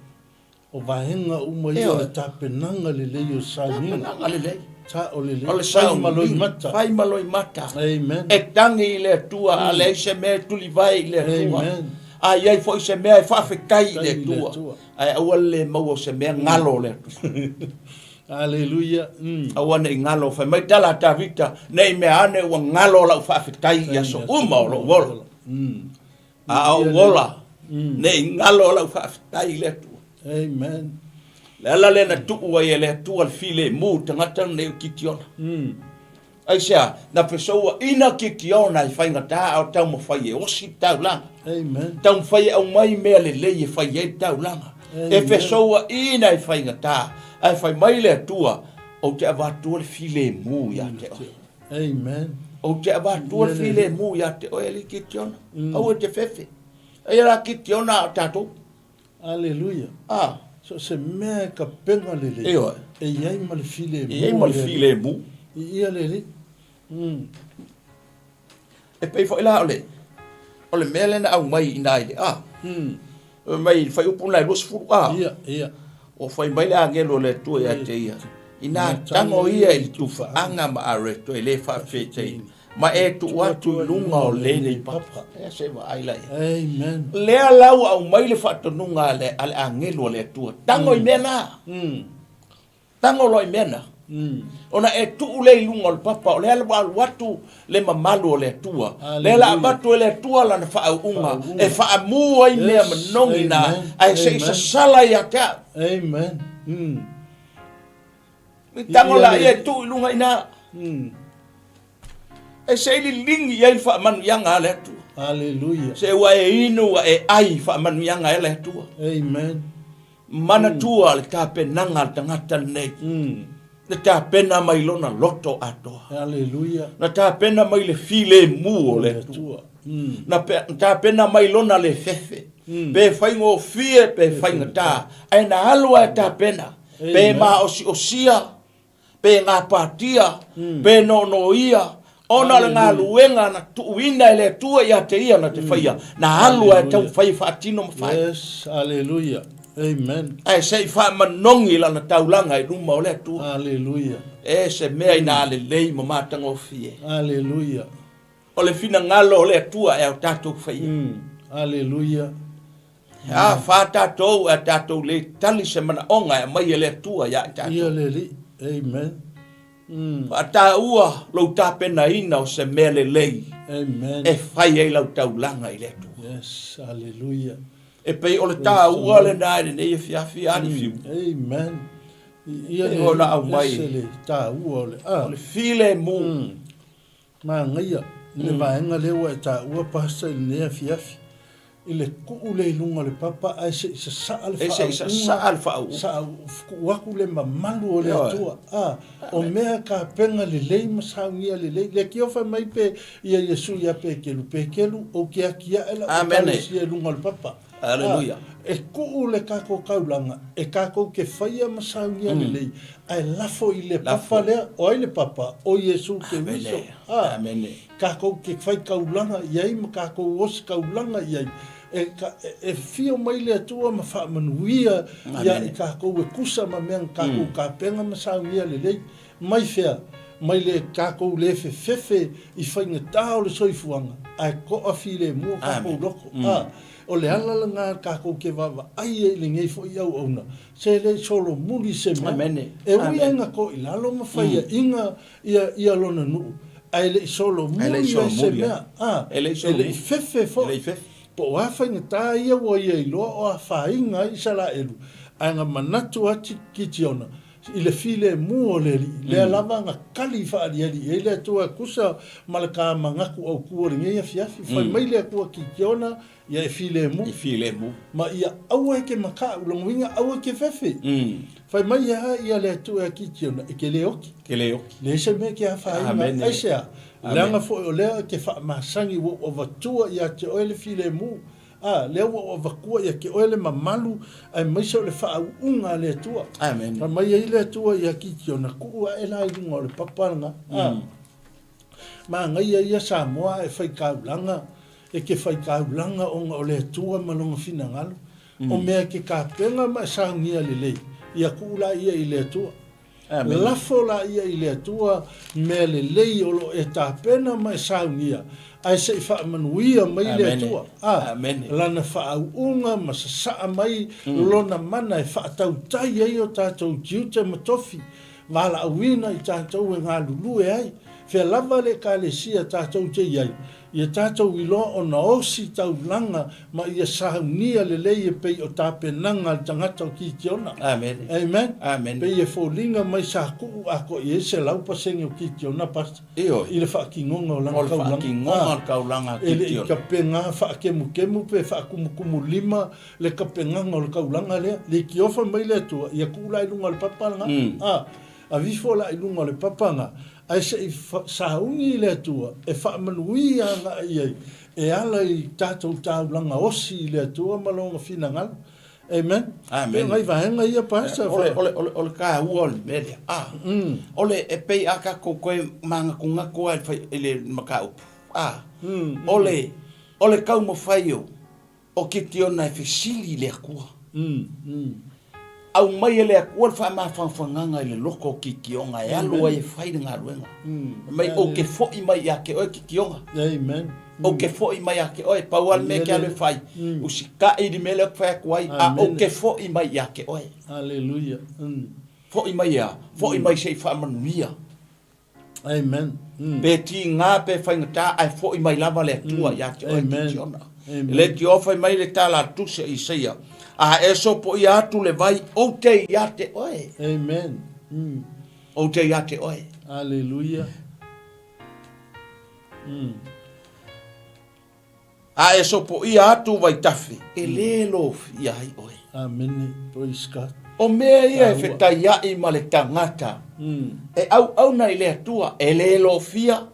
o vahenga uma i o ta penanga le lei o saunga penanga le lei ta o le lei o le saunga whai maloi mata e tangi i le atua a le se mea tuli vai i le atua a iai fo i se mea e whawhekai i le atua a aua le mau o se mea ngalo le atua Hallelujah. Awana ingalo fa mai tala ta vita nei me ane wa ngalo la fa fitai ya so uma lo wol. A wola. Nei ngalo la fa fitai le tu. Amen. La le na tu wa le tu al file mu tangata ne kitiona. Aisha na pessoa ina kitiona I fainga ta au tau mo fai o si tau la. Amen. Tau fai au mai me le fai e tau la. E pessoa ina I fainga ta ai fai mai le tua o te avatua le file mu ya te o. Amen. O te avatua le file mu ya te o eli kitiona. Au te fefe. Ai ra kitiona o tatou. Hallelujah. So se mea ka penga le le. Eo. E iai ma le file mu. E iai ma le file mu. Ia le le. E pei fo ila ole. Ole mea lena au mai ina ile. Mai fai upuna i los furu. Ia. O fai mai le angelo le tua ia te ia. Ina tango ia I tufa anga ma are to le fa fe te. Ma e tu watu lunga o le nei papa. E se va ai lai. Amen. Le lau au mai le fa to nunga le al angelo le tua. Tango I mena. Tango lo I mena. Ona e tu le lunga o papa o le al watu le mamalu o le tua. Le la batu le tua la fa unga. E fa mu ai me manongi na. Ai se sala ia ka. Amen. Tango la ia tu lunga ina. E se li lingi ia fa manu yanga le tu. Hallelujah. Se wa e inu wa e ai fa manu yanga le tu. Amen. Mana tua le ka penanga tangata nei. Na ta pena mai lona loto atoa. Hallelujah. Na ta pena mai le file mu o le tua. Na ta pena mai lona le fefe. Pe faingo fie pe fainga ta. Ai na halua ta pena. Pe ma osia. Pe ngā patia. Pe no ia. Ona le ngā luenga na tuuina le tua ia te ia na te faia. Na halua tau fai fatino mawhai. Yes, hallelujah. Amen. Ai sei fa manongi la na taulanga I luma o le tua. Hallelujah. E se mea ina le lei ma matango fie. Hallelujah. O le fina ngalo o le tua e o tatou fai. Hallelujah. Fa tatou e tatou le tali se mana onga e mai le tua ya tatou. Ia le li. Amen. Fa ta ua lo ta pena ina o se mea le lei. Amen. E fai e lau taulanga I le tua. Yes, hallelujah. E pei o le tā ua le nā le nei e fiafi ani fiu. Amen. Ia o la au mai. Le tā ua le. O le file mu. Ma ngia, le vaenga lewa e tā ua pasa i nea fiafi. I le kuu le ilunga le papa, ai se isa saa le wha. E se isa saa le wha. Saa waku le mamalu o le atua. O mea ka penga le lei masaungia le lei. Le ki ofa mai pe ia Yesu ia pekelu. Pekelu o kia kia ela o kalisia ilunga le papa. Aleluia. E kuu le kako kaulanga. E kako ke whaia masaungia le lei. Ai lafo i le papa lea. O ai le papa. O Yesu ke wiso. Amene. Kako ke whai kaulanga iai ma kako osi kaulanga iai. E fio mai le atua ma wha manuia ia i kako e kusa ma mea kako ka penga masaungia le lei. Mai fea. Mai le kako le fefe i whainga tau le soifuanga. Ai ko a file mua kako loko. O le ala ngā kako ke wawa ai e le ngei fo i au auna. Se le solo muli se mea. E ui enga ko i lalo ma whaia inga ia lona nuu. Ai le solo muli se mea. E le fefe fo. Po wa whainga tā ia wo ia i loa o a whainga i sala elu. Ai ngā manatu ati ki tiona. I le file mua le li. Le lava ngā kali whaari ali. E le tua kusa malaka mangaku au kua ringe ia fiafi. Whai mai le kua ki tiona. Ia e file mu. I file mu. Ma ia aua ke maka ulongwinga aua ke fefe. Whai mai ia le tua ki tiona. E ke le oki. Ke le oki. Le se me ke a whainga. Aisea. Leanga fo o lea ke wha masangi wo o vatua ia te oele file mu. Lea wo o vakua ia ke oele mamalu ai maisa o le wha unga le tua. Amen. Ma mai ai le tua ia ki tiona kua e la inga o le papanga. Ma ngai ia Samoa e whai kaulanga. E ke whai kaulanga o le tua malonga fina ngalo. O mea ke ka penga ma saungia le lei. Ia kula ia i le tua. Lafo la ia i le tua me le lei o lo e tā pena mai saungia. Ai se i wha manuia mai le tua. Lana wha au unga ma sa saa mai lona mana e wha tau tai ai o tātou jiute matofi. Wala awina i tātou e ngā lulu e ai. Whea lava le ka le sia tātou te iai. Ia tātou iloa o na osi tau langa ma ia saunia le lei e pei o tāpenanga le tangata o ki tiona. Amen. Amen. Amen. Pei e fōlinga mai sa kuu ako i ese lau pasenge o ki tiona pasta. Io. I le whaakingonga o langa kaulanga. O le whaakingonga o kaulanga ki tiona. Ele i ka penga whaakemu pe whaakumukumu le ka penganga o le kaulanga lea. Le ki ofa mai le atua. Ia kula ilunga le papanga. A vifola ilunga le papanga. Ai se i saungi le atua, e whaamanuia nga iai, e ala i tātou tāulanga osi le atua malonga fina ngalo. Amen. Amen. E ngai vahenga ia pasa. Ole ka ua ole media. Ole e pei aka ko koe manga kunga koa e le makau. Ole kau mo whaio, o ki tiona e whisili le akua. Au mai ele akua fa ma fanfanganga ile loko ki kionga e alu e faida nga luenga. Mai o ke fo i mai ake o ki kionga. Amen. O ke fo i mai ake o e paual me ke alu fai. Usika i di mele fa kwai a o ke fo i mai ake o. Hallelujah. Fo i mai a, fo i mai sei fa manuia. Amen. Pe ti nga pe fa ngata ai fo i mai lava le tua ya ke o ki kionga. Le ti o fa mai le tala tu se i seia. A eso po ia tu le vai o te iate oe. Amen. O te iate oe. Hallelujah. A eso po ia tu vai tafi. E lelo ia hai oe. Amen. Praise God. O mea ia e wheta ia i ma le tangata. E au na i le atua. E lelo fia.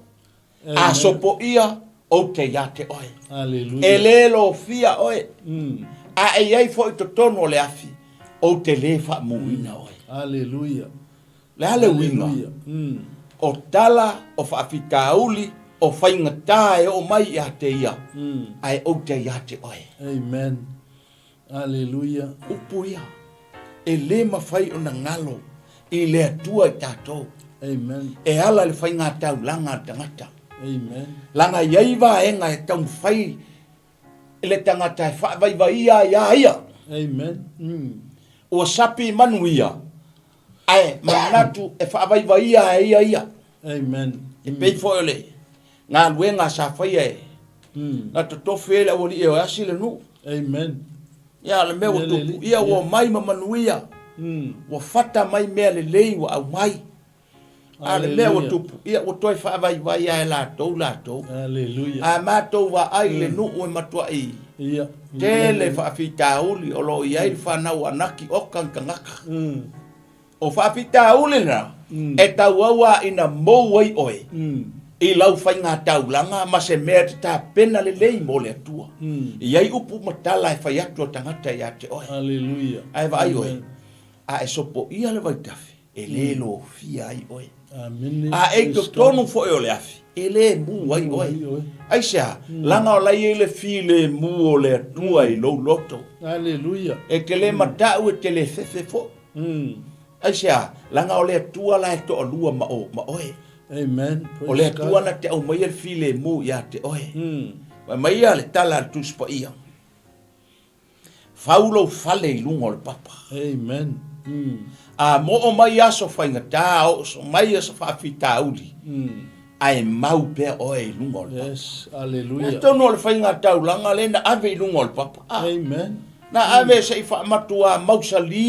A so po ia o te iate oe. Hallelujah. E lelo fia oe. A e ai fo i to tono le afi. O te le wha muina oe. Hallelujah. Le ale winga. O tala, o whaafikauli, o whaingatā e o mai a te ia. Ai o te ia te oe. Amen. Hallelujah. Upu ia. E le mawhai o na ngalo. I le atua i tātou. Amen. E ala le whaingatau langa tangata. Amen. Langa iaiva e ngai tau whai. Le tangata e whaavaiva ia. Amen. O sapi manuia. Ai, manatu e whaavaiva ia. Amen. E pei foile. Ngā luenga sa whai e. Ngā totofe le awali e o asi le nu. Amen. ia le mea ua tupu ia ua mai ma manuia ua fata mai mea lelei ua au mai a le mea ua tupu ia ua toe faavaivai a e latou a matou vaai le nuu e matuaʻi tele faafitauli o loo iai le fanau anaki oka kagaka o faafitauli na e tauauaina mou ai oe i lau faiga taulaga ma se mea te tapena lelei mo le atua iai upu matala e fai atu o tagata iā te oe ae vaai oe a e sopoia le vaitafi e lē lofia ai oe a e totonu foʻi o le afi e lē mu ai oe ai sea laga o lai ai le fi le mu o le atua i lou loto e te lē mataʻu e te lē fefe foʻi ai sea laga o le atua la e toʻalua ma oe o le atua na te au mai le fi le mu iā te oe mai ia le tala le tusipaia fau lou fale i luga o le papa a mo o mai aso faigatā o so mai aso faafitauli ae mau pea oe i luga o le papa tonu o le faigataulaga le na ave i luga o le papa na ave seʻi faamatuā mausali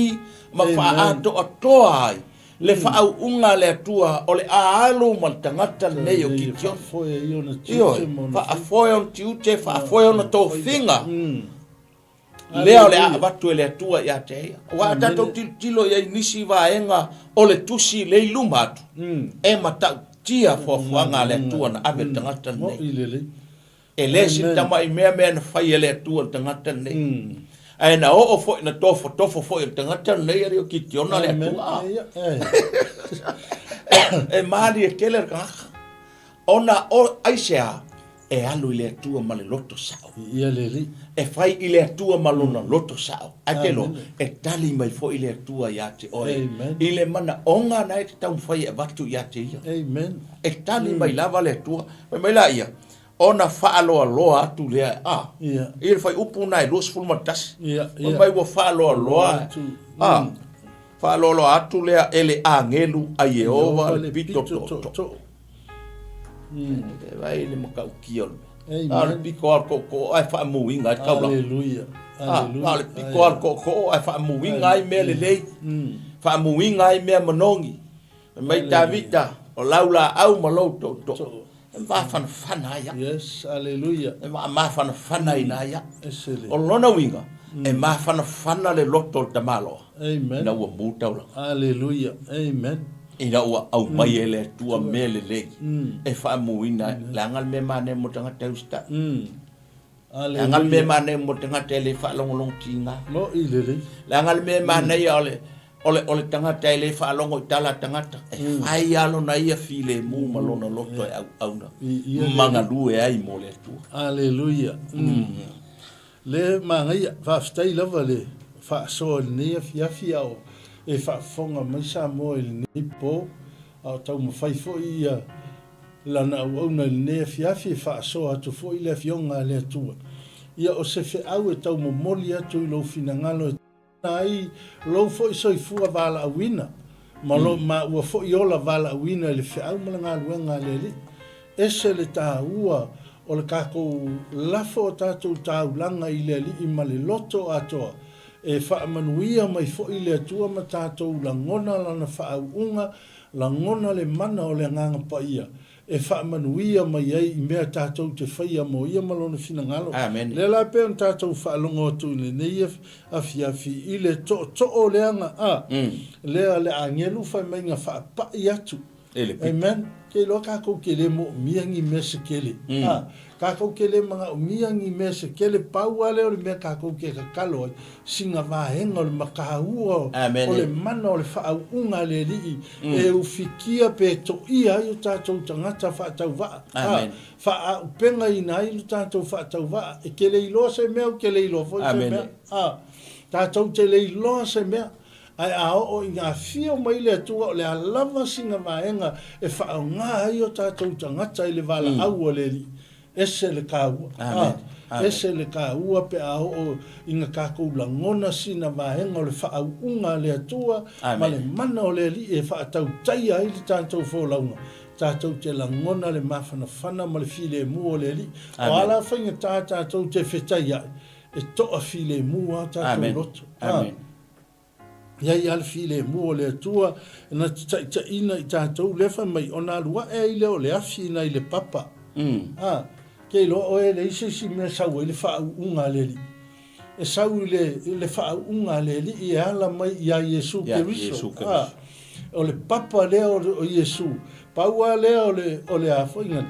ma faatoʻatoa ai le faauʻuga le atua o le āalo ma le tagata lenei o kikiona faafoe ona tiute faafoe ona tofiga lea o le aavatu e le atua iā te eia ua tatou tilotilo iai nisi vaega o le tusi lei luma atu e matautia fuafuaga a le atua na ave tagata lenei e lē sitamaʻi mea na fai e le atua le tagata lenei ae na o'o foʻi na tofotofo foʻi o le tagata lenei ali o kikiona le atua e mali e kele le kagaka ona ai sea e alu i le atua ma le loto saʻo e fai i le atua ma lona loto saʻo atelo e tali mai foʻi le atua iā te oe i le manaʻoga na e te taumafai e vatu iā te ia e tali mai lava le atua mai la ia ona faaloaloa atu lea i le fai upu na e 2 mai ua faaloaloa faaloaloa atu lea e le agelu ai e ova le pitototo vai le makaukia o le piko al koko ai faamuiga ai kaula le piko al koko ai faamuiga ai mea lelei faamuiga ai mea manogi mai tavita o laulaau ma lou toʻotoʻo mafanafana ai e mafanafana ina ai o lona uiga e mafanafana le loto o le tamaloa ina ua mutaulaga ina ua au mai e le atua me lelei e faamuina le aga le mea mane mo tagata ausitaʻi le aga le mea mane mo tagata e le faalogologotiga le aga le mea manei o le tagata e lē faalogo i tala tagata e fai alona ia filemu ma lona loto e auauna magalue ai mo le atua le magaia faafetai lava le faasoa lenei afiafi ao e faafofoga mai sa moa i lenei po ao taumafai foʻi ia lana auauna i lenei afiafi e faasoa atu foʻi le afioga a le atua ia o se feʻau e taumomoli atu i lou finagalo ai lou foʻi soifua valaauina ma ua foʻi ola valaauina i le feʻau ma le galuega a le alii ese le tāua o le kakou lafo o tatou taulaga i le alii ma le loto atoa e faamanuia mai foʻi le atua ma tatou lagona lana faauʻuga lagona le mana o le agaga paia e faamanuia mai ai i mea tatou te faia mo ia ma lona finagalo le la pe on tatou faalogo atu i lenei afiafi i le toʻotoʻo leaga lea le agelu fai maiga faapaʻi atu amen ke lo kakou kele mo miangi me se kele kakou kele manga miangi me se kele pau ale o le mea kakou ke kakalo singa vahenga o le makaua o le mana o le faauʻuga le alii e ufikia pe toʻia ai o tatou tagata faatauvaa faaupenga ina ai lo tatou faatauvaa e kele iloa se mea o kele iloa foi se mea tatou te le iloa se mea ai o inga fio mai le atua o le alava singa vaenga e whaonga ai o tātou tangata i le vala au o le li. Ese le kāua. Ese le kāua pe o inga kākou langona sina vaenga o le whaunga le atua ma le mana o le li e whaatau tai ai le tātou fōlaunga. Tātou te langona le mawhanawhana ma le file mu o le li. O ala whainga tātou te whetai ai. e toa file mua tātou loto. Amen. Iai al file mua o le atua, na ta ina I tātou lefa mai ona lua e ile o le afi na I le papa. Kei lo o e le isi si mea sau I le whaunga le li. E sau I le whaunga le li I ala mai ia Yesu Keriso. O le papa lea o Yesu. Paua lea o le afoingan.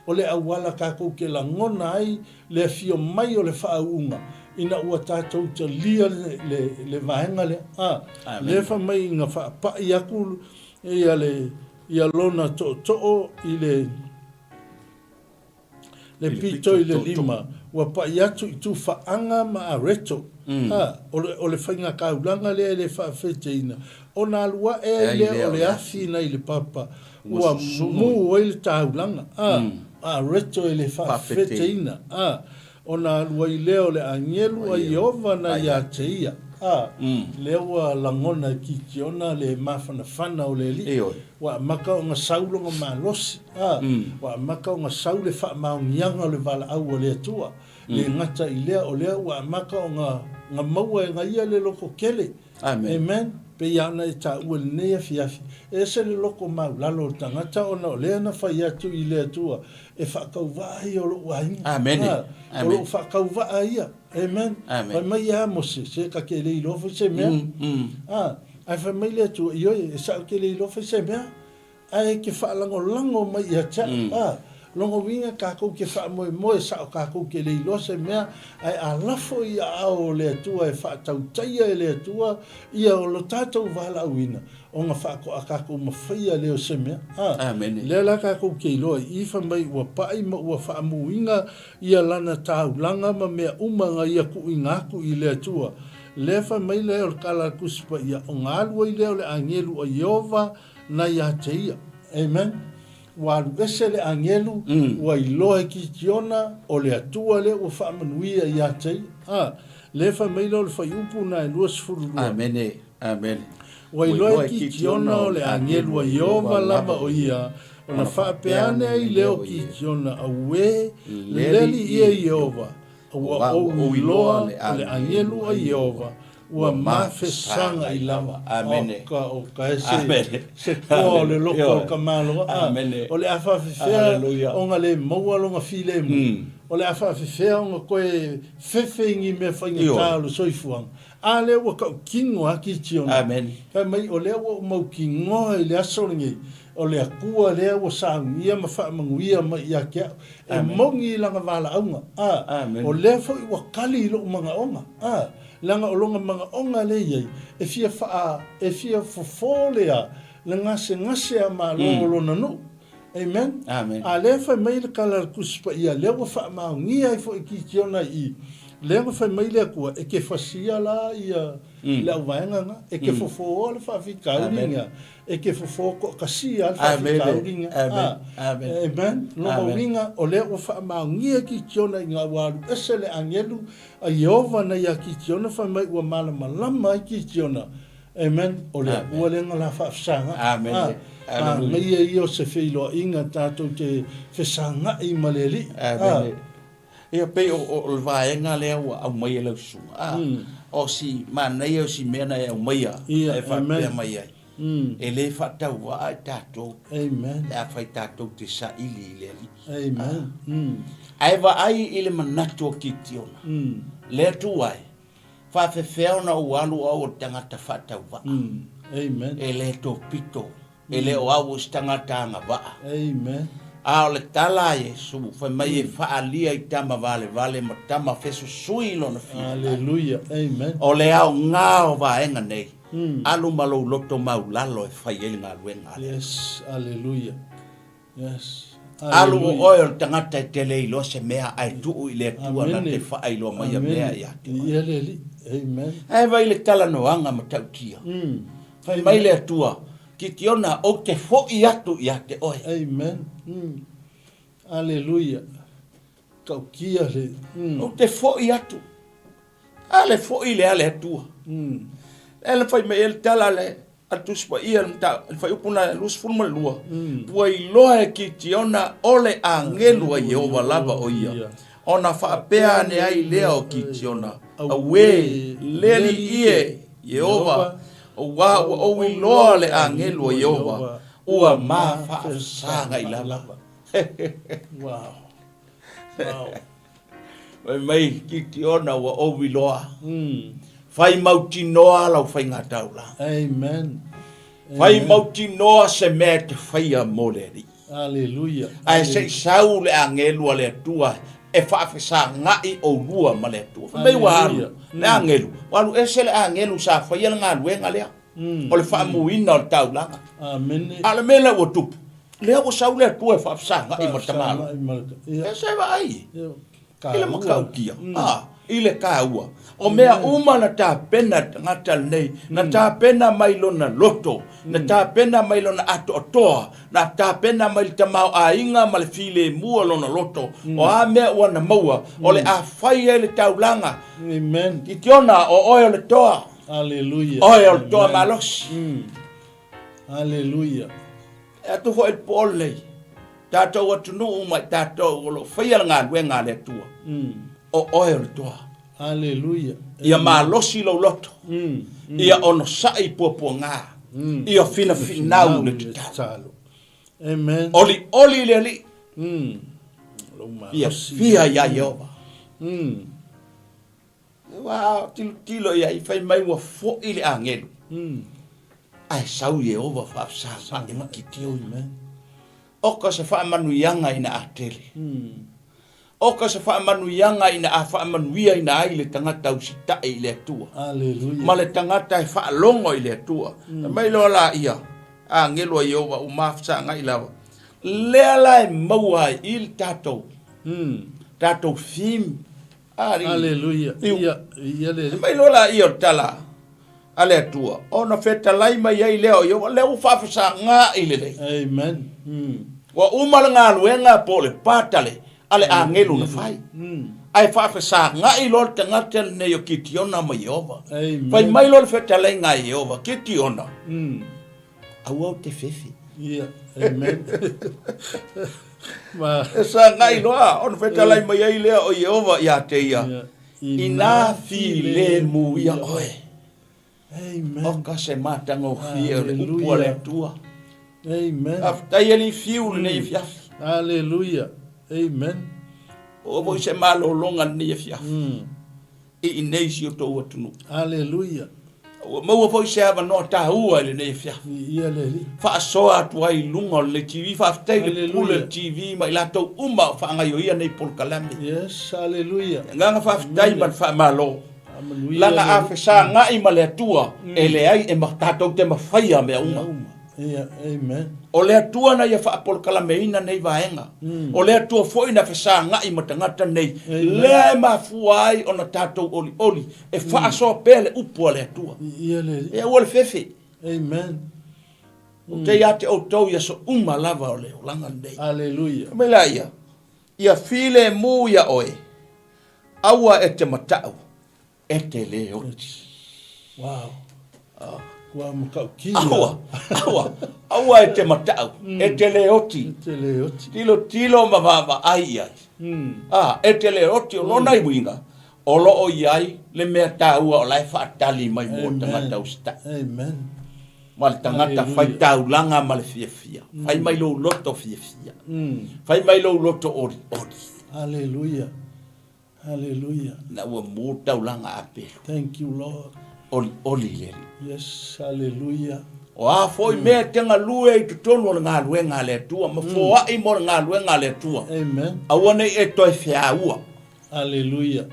O le awala kako ke la ngona ai le fio mai o le whaunga. Ina ua tātou te lia le vahenga le. Le fa mai ngā whaapai aku ia lona to'o I le pito I le lima. Ua pai atu I tu whaanga ma a reto. O le whainga kaulanga le whaafeteina. O nā lua le o le afi na I le papa. Ua mu o le taulanga. A reto le whaafeteina. O nā lua I leo le angelu a Iova na ia te ia. Leo langona ki tiona le mawhanawhana o le li. Wa maka o ngā saulonga malosi. Wa maka o ngā saule whaamaungianga o le wala au o le atua. Le ngata I lea o lea wa maka o ngā maua e ngā ia le loko kele. Amen. Pe iana e ta ua le nea fiafi. E se le loko maulalo o tangata o na o lea na whai atu I le atua. E whakau vai o lo wainga. Amen. O lo whakau vai ia. Amen. Pai mai a mose, se ka ke le ilofa se mea. Ai whai mai le atua I oi, e sa ke le ilofa se mea. Ai ke whaalango lango mai ia ta. Longo winga kako ke wha moe sa o kako ke le ilo se mea. Ai a lafo I a o le atua e wha tautaia e le atua. Ia o lo tātou wala awina. O ngā whako a kako mawhaia leo se mea. Le la kako ke iloa I wha mai ua pai ma ua wha muinga. Ia lana taulanga ma mea umanga ia ku ingaku I le atua. Le wha mai leo le kala kuspa ia. O ngā alua I leo le angelu a Iova na ia te ia. Amen. Wa ese le angelu wa iloa ki tiona o le atua le o whaamanuia I atei. Le wha meilo le whai upu na e luas furulua. Amen. Wa iloa ki tiona o le angelu a Iova lama o ia. O na whaapeane I leo ki tiona a ue le leli ia Iova. O iloa o le angelu a Iova. Ua mawhesanga I lava. O ka se kua o le loko o ka malo. O le awhawhewhea o ngā le maua longa while mu. O le awhawhewhea o ngā koe whewhengi me whainga tālo soifuang. A le ua kau kingo aki tiona. Kai mai o le ua mau kingoa I le asoringi. O le akua le ua saungia ma whaamanguia ma ia kia. E mongi langa wala aunga. O le fo I ua kali lo mga onga. Langa o longa mga onga le iei, e fia fofolea, le ngase a ma longo na no. Amen. A le fai mai le kala kuspa ia, le wa wha maungia I fo I ki tiona I. Le wa fai mai le kua, e ke fasia la ia, le au vaenga nga, e ke fofo le wha whikauringa, e ke fofo ko kasia le wha whikauringa. Amen. Longa winga, o le wa wha maungia ki tiona I ngā waru, ese le angelu, a Iova na ia ki tiona wha mai ua malama I ki tiona. Amen. O le ua le ngā la wha fsanga. Amen. Mai e io se whiloa inga tātou te whesanga I maleli. Amen. Ia pe o le vaenga lea ua au mai e lau sunga. O si manei o si mena e au mai a. E whapea mai ai. E le whatau wa e tātou. Amen. E a whai tātou te sa ili I le ali. Amen. Ai wa ai I le manatu o ki tiona. Le tu ai. Whawhewhea na ualu au o tangata whatau wa. Amen. E le to pito. E le o au o tangata anga wa. Amen. A o le tala Yesu, whai mai e whaalia I tama vale ma tama wheso sui lo na whia. Alleluia, amen. O le au ngā o vaenga nei, alu malo loto mau lalo e whai e ngā luenga. Yes, alleluia. Yes. Alu o oi o tangata e tele ilo se mea ai tuu I le tua na te whai lo mai a mea I ate. Amen. Ai vai le tala noanga ma tau kia. Whai mai le tua. Ki tiona o te fo'i atu I ate oi. Amen. Alleluia. Kau kia le. O te fo'i atu. Ale fo'i le ale atua. Ele fai me ele tala le atu spa ia nta fai upuna lus furma lua. Pua I loa e ki tiona ole a ngelu a Yehova lava o ia. ona whaapea ne ai lea o ki tiona. Awe, leli ie, Yehova, o wā ua owi loa le angelo Yehova, ua mā whaafasanga I lava. Wow. Mai ki tiona ua owi loa. Whai mauti noa lau whai ngā taula. Amen. Whai mauti noa se mea te whaia moleri. Hallelujah. Ai se sau le angelo le tua e whaafesa ngai o lua ma le tua. Whamei walu le angelo. Walu e se le angelo sa whaia ngā luenga lea. O le whaamuina o le taulanga. Amen. Ale mele o tupu. Lea o sau le tua e whaafesa ngai ma tamalo. E se wa ai. Ile makau kia. Ile ka ua. O mea uma na tā pena ngata nei, na tā pena mailona loto, na tā pena mailona ato atoa, na tā pena mail tamau a inga ma le file mua lona loto, o a mea ua na maua, o le a whai e le taulanga. Amen. Ki tiona o oe o le toa. Hallelujah. Oe o le toa malos. Hallelujah. E atu ho e pole. Tātou atunu umai tātou o lo whaia ngā luenga le tua. O oe o le toa. Hallelujah. Ia malosi lo loto. Ia ono sai popo ngā. Ia fina finau le talo. Amen. Oli le li. Ia fia ia Yehova. Wow, tilo ia I fai mai wa fo ile angelu. Ai sau Yehova fa sa ma kitio. Amen. Oka se fa manuianga ina atele. Oka se wha manuianga ina a wha manuia ina ai le tangata usita I le atua. Hallelujah. Ma le tangata e wha longo I le atua. Mai loa la ia. A ngelo Yehova o mafsa ngai lawa. Lea la e maua I le tatou. Tatou fim. Hallelujah. Ia le. Mai loa la ia o tala. A le atua. Ona feta lai mai ai leo Yehova. Leo whafasa ngā I le lei. Amen. Wa umala ngā luenga po le patale. Ale angelo na fai. Ai whaafesa ngai lor te ngatel ne yo kitiona ma Yehova. Fai mai lor feta lai ngai Yehova, kitiona. Au te fefi. Yeah, amen. Esa ngai loa, on feta lai mai ai lea o Yehova ia te ia. Ina fi le mu ia oe. Amen. Oka se matanga o fia le upua le tua. Amen. Aftai eli fiu le fiafi. Hallelujah. Amen. O voi se malo longa ni fia. I nei si o to atunu. Hallelujah. O mo voi se ava no ta hua le nei fia. Ia le. Fa so atu ai lunga le TV fa ftai le pule TV mai la to uma fa nga yo ia nei pol kalame. Yes, hallelujah. Nga fa ftai ban fa malo. Langa a fa sa nga I male tua ele ai e matato te mafia me uma. Yeah, amen. O le atua na ia fa pol kalameina nei vaenga. O le atua foi na fesa ngai matangata nei. Le ma fuai ona tatou oli. E fa so pele upo le atua. Ia le. E o le fefe. Amen. O te ia te autou ia so uma lava o le o langa nei. Hallelujah. Me la ia. Ia file mu ia oe. Aua e te matau. E te le oti. Wow. Kua makau kia. Aua e te matau. E te le oti. Te le oti. Tilo ma ai ai. E te le oti o lona I winga. O lo o iai le mea tāua o lai whaatali mai mo tangata usta. Amen. Ma le tangata whai taulanga ma le fia. Whai mai lo loto fia. Whai mai lo loto ori. Hallelujah. Hallelujah. Na ua mo taulanga apelo. Thank you, Lord. Oli leri. Yes, hallelujah. O a foi mea tenga lue I tutonu o ngā luenga le tua. Ma foa I mo ngā luenga le tua. Amen. Awane e toi fia ua. Hallelujah.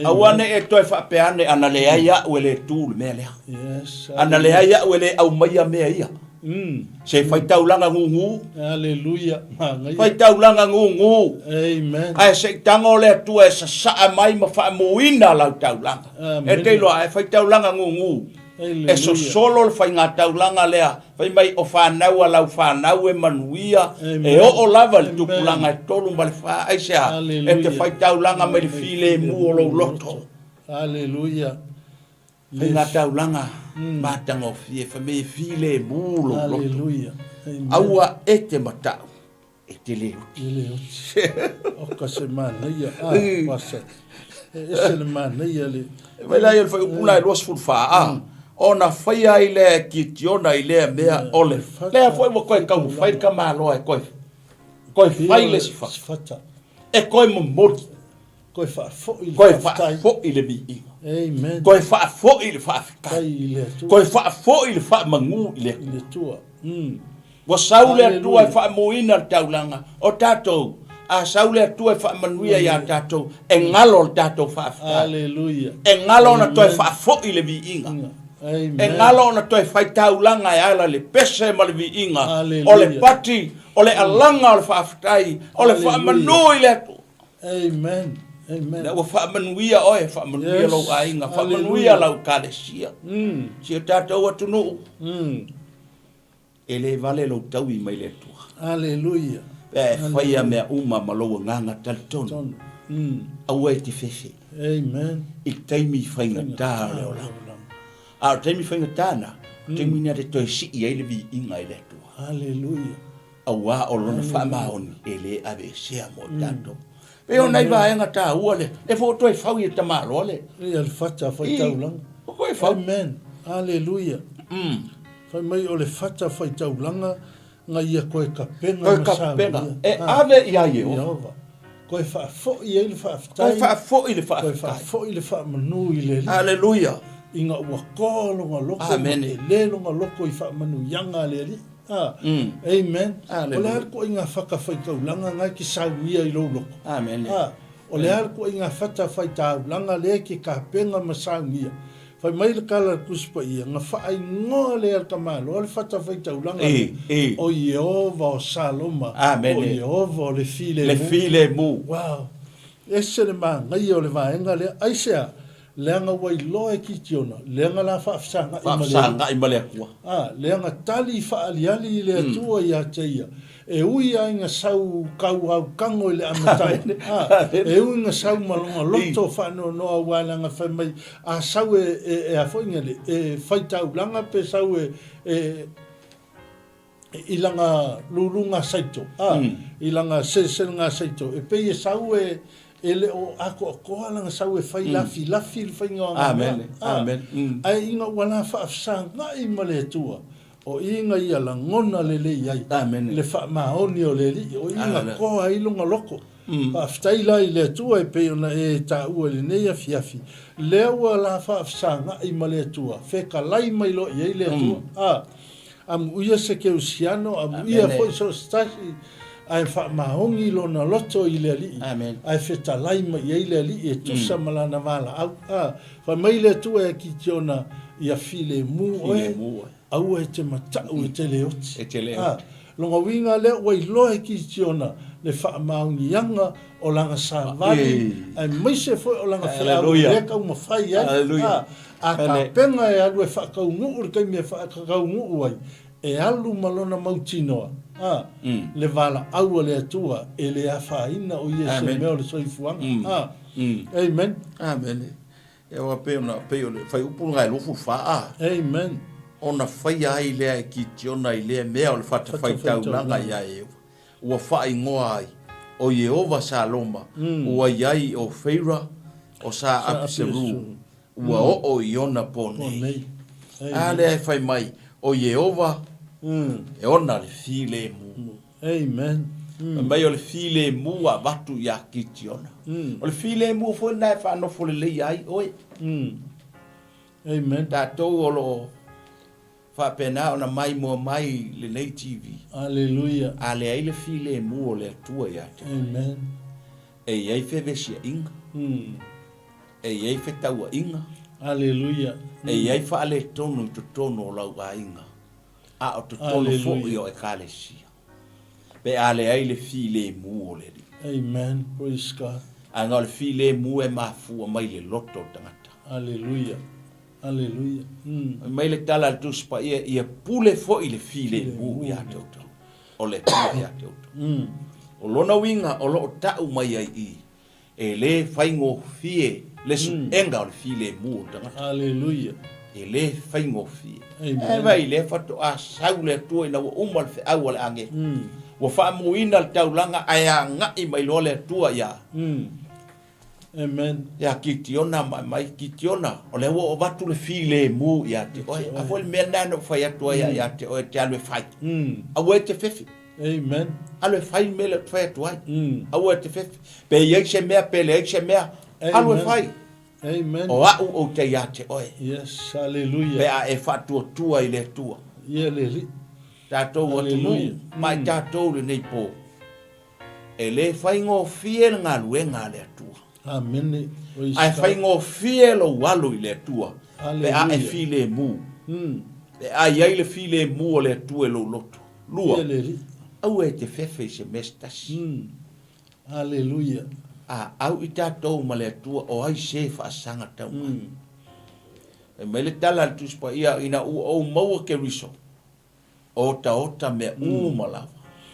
Awane e toi whapeane ana le aia ue le tūlu mea lea. Yes. Ana le aia ue le au maia mea ia. Se whai taulanga ngungu. Hallelujah. Whai taulanga ngungu. Amen. Ai se tango le tua e sa saa mai ma wha muina lau taulanga. E te loa e whai taulanga ngungu. E so solo le whai ngā taulanga lea. Whai mai o whanau a lau whanau e manuia. E o lava le tupulanga e tolu ma le wha aisea. E te whai taulanga mai le file mu o lo loto. Hallelujah. Whai ngā taulanga. Matanga o fie, fa me file mu lo loto. Hallelujah. Aua e te matau. e te leo. Ele o ka se mana ia pasa. Ese le mana ia le. Vai lá ele foi o pula los fulfa ona fai ai le kitiona i le mea ole. Le foi mo koe kau fai ka malo e koe. Koe fai le si fata. E koe mo moti. Koe fa fo il koe fa fo il bi. Amen. Koe fa fo il fa. Koe fa fo il fa mangu le tua. Wa saule tua fa moina taulanga o tato a saule tua fa manuia ya tato e ngalo tato fa. Hallelujah. E ngalo na tua fa fo il bi inga. Amen. E ngalo na toi fai taulanga e ala le pese ma le viinga. O le pati, o le alanga o le whaafitai, o le whaamanui le atu. Amen. Amen. Na ua whaamanuia oe, whaamanuia lau ainga, whaamanuia lau kālesia. Sia tātou atunu. E le vale lau tau i mai le tua. Hallelujah. E whaia mea uma ma lau nganga talitonu. Aua e te fefe. Amen. I taimi whainga tā leo lau. A taimi whainga tāna, taimi nea te toi si i eile vi inga i le tua. Hallelujah. Aua o lona whaamaoni e le ave sea mo tātou. Peo nei vaenga tā ua le, e fo toi whau i tamaro le. E al fata whai taulang. Koe whau. Amen. Hallelujah. Whai mai o le fata whai taulanga, nga ia koe ka penga Koe ka penga. E ave i a Yehova. Koe wha fo i eile wha aftai. Koe wha fo i le wha aftai. Koe wha fo i le wha manu i le li. Hallelujah. Inga ua kōlo ngā loko. Amen. E lelo ngā loko i wha manu yanga le li. Amen. O le harko i ngā whaka whai taulanga ngai ki sauia i lou loko. Amen. O le harko i ngā whata whai taulanga le ki ka penga ma sauia. Whai mai le kala kuspa ia, ngā whaai ngoa le alka malo, o le whata whai taulanga o Yehova o Saloma. Amen. O Yehova o le file mu. Le file mu. Wow. Ese le maa ngai o le vaenga le aisea. Leanga wai loe ki tiona, leanga la whaafsanga i male. Whaafsanga i male kua. Leanga tali whaaliali le atua i a teia. E ui a inga sau kau au kango i le amatai. E ui inga sau malonga loto whanau noa wālanga whai mai. A sau e a whainga le, e whaitau langa pe sau i langa lulunga saito. I langa sesenga saito. E pe e sau ele o ako koa langa sau e whai lafi le whai ngā. Amen. Amen. Ai inga wana whaafsanga i male atua. O inga ia la ngona le le iai. Amen. Le wha maoni o le li. O inga koa ilunga loko. Whaaftai lai le atua e pe ona e ta ua le nei afi. Lea ua la whaafsanga i male atua. Wheka lai mai lo iai le atua. Amu ia se ke usiano, amu ia hoi so stasi. Ai wha mahongi lo na loto i le ali. Amen. Ai wheta lai mai i le ali e tusa malana wala. Wha mai le tua e ki tiona i a file mu oe. Au e te matau e te leoti. E te leoti. Longa winga le wai loe ki tiona le wha mahongi yanga o langa sa vali. Ai mai se foi o langa wha au reka uma whai ai. Hallelujah. A ka penga e alu e wha kaungu ur kai mea wha kaungu ai. E alu malona mautinoa. Le vala au le atua e le afaina o ia se mea o le soifuanga. Amen. Amen. E wa pe ona pe o le fai upunga e lofu fa. Amen. Ona fai ai le ki tiona i le mea o le fata fai tau langa ia e. Ua fai ngoa ai o Yehova Saloma. Ua iai o Feira o sa apiseru. Ua o iona pone. Ale ai fai mai o Yehova e ona le file mu. Amen. Mai o le file mu a watu ya kitiona. O le file mu fo na e whano fo le lei ai oi. Amen. Tātou o lo whapena o na mai mua mai le nei TV. Hallelujah. A le ai le file mu o le atua ya te. Amen. E iai fe vesia inga. E iai fe taua inga. Hallelujah. E iai wha ale tonu i to tono o lau a inga. A o to tono fo i o e kalesia. Pe ale ai le file mu o le li. Amen. Praise God. A ngā le file mu e mafua mai le loto tangata. Hallelujah. Hallelujah. Mai le tala le tuspa ia pule fo i le file mu i a tauta. O le tua i a tauta. O lona winga o lo tau mai ai i. E le whaingo fie le su enga o le file mu o tangata. Hallelujah. E le whaingo fie. Amen. E vai le fato a sau le tua i na wa umal fe au le ange. ua fa'amuina le taulaga ae aga'i mai loa le atua ia Amen. ia kitiona mai kitiona o le ua o vatu le filemu ia te oe a foi le mea nana o fai atu ai ia te oe te alo e fai aua e te fefe Amen. alo e fai me le fai atu ai aua e te fefe pe iai se mea pe le ai se mea alo e fai Amen. o a'u o te ia te oe Yes, pe hallelujah. a e fa'atuatua i le atua Ia le li. tatou o Hallelujah. tunu mai tatou le nei po e le faigofie le galuega a le atua Amen. ae faigofie lo walu i le atua pe a e Hallelujah. filemu pe a iai le filemu o le atua e lou loto lua Ia le li. au e te fefe i se mestasi Hallelujah. a au i tatou ma le atua o ai se fa'asaga taumai e mai le tala le tusipaia ina ua ou maua ke riso ota mea uma lava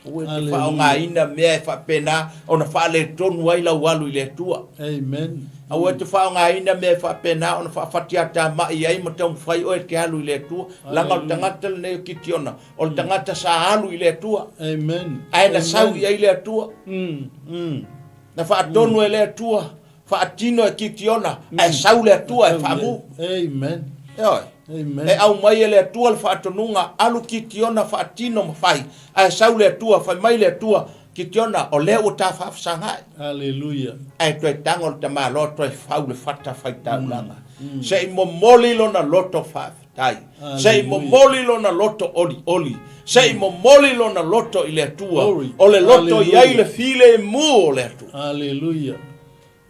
ua te Hallelujah. fa'aogāina mea e fa'apena ona fa'aletonu ai laualu i le atua Amen. aua te fa'aogāina mea e fa'apena ona fa'afatiatama'i ai ma taumafai oe te alu i le atua laga o le tagata lenei o kitiona o le tagata sa alu i le atua Amen. ae na sau i ai le atua na fa'atonu e le atua fa'atino e kitiona ae sau le atua e fa'amu Amen. e oe Amen. e au mai e le atua le fa'atonuga alu kitiona fa'atino mafai ae sau le atua fai mai le atua kitiona o lea ua tafa'afasagae Hallelujah. ae toe taga o le tamāloa toe fau le fata faitaulaga se'i momoli lona loto fa'afetai se'i momoli lona loto oli'oli se'i momoli lona loto i le atua Glory. o le loto i ai Hallelujah. le filemu o le atua Hallelujah.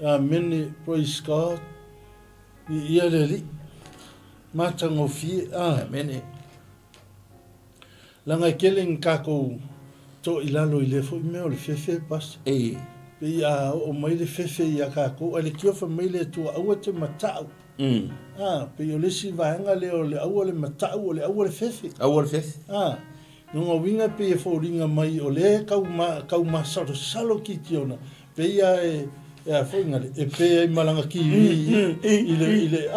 Amen. Praise God. Ia le li. Matangofie. amene Langa keleng kako to ilalo i le fo i mea o le fefe pas. e Pe ia o mai le fefe ia kako. Ale kio fa mai le tua aua te matau. Pe o le si vaenga le o le aua le matau o le aua le fefe. au le fefe Nunga winga pe e fo ringa mai o le kau ma salo ki tiona. Pe ia e fo inga le e pe ai malanga ki i le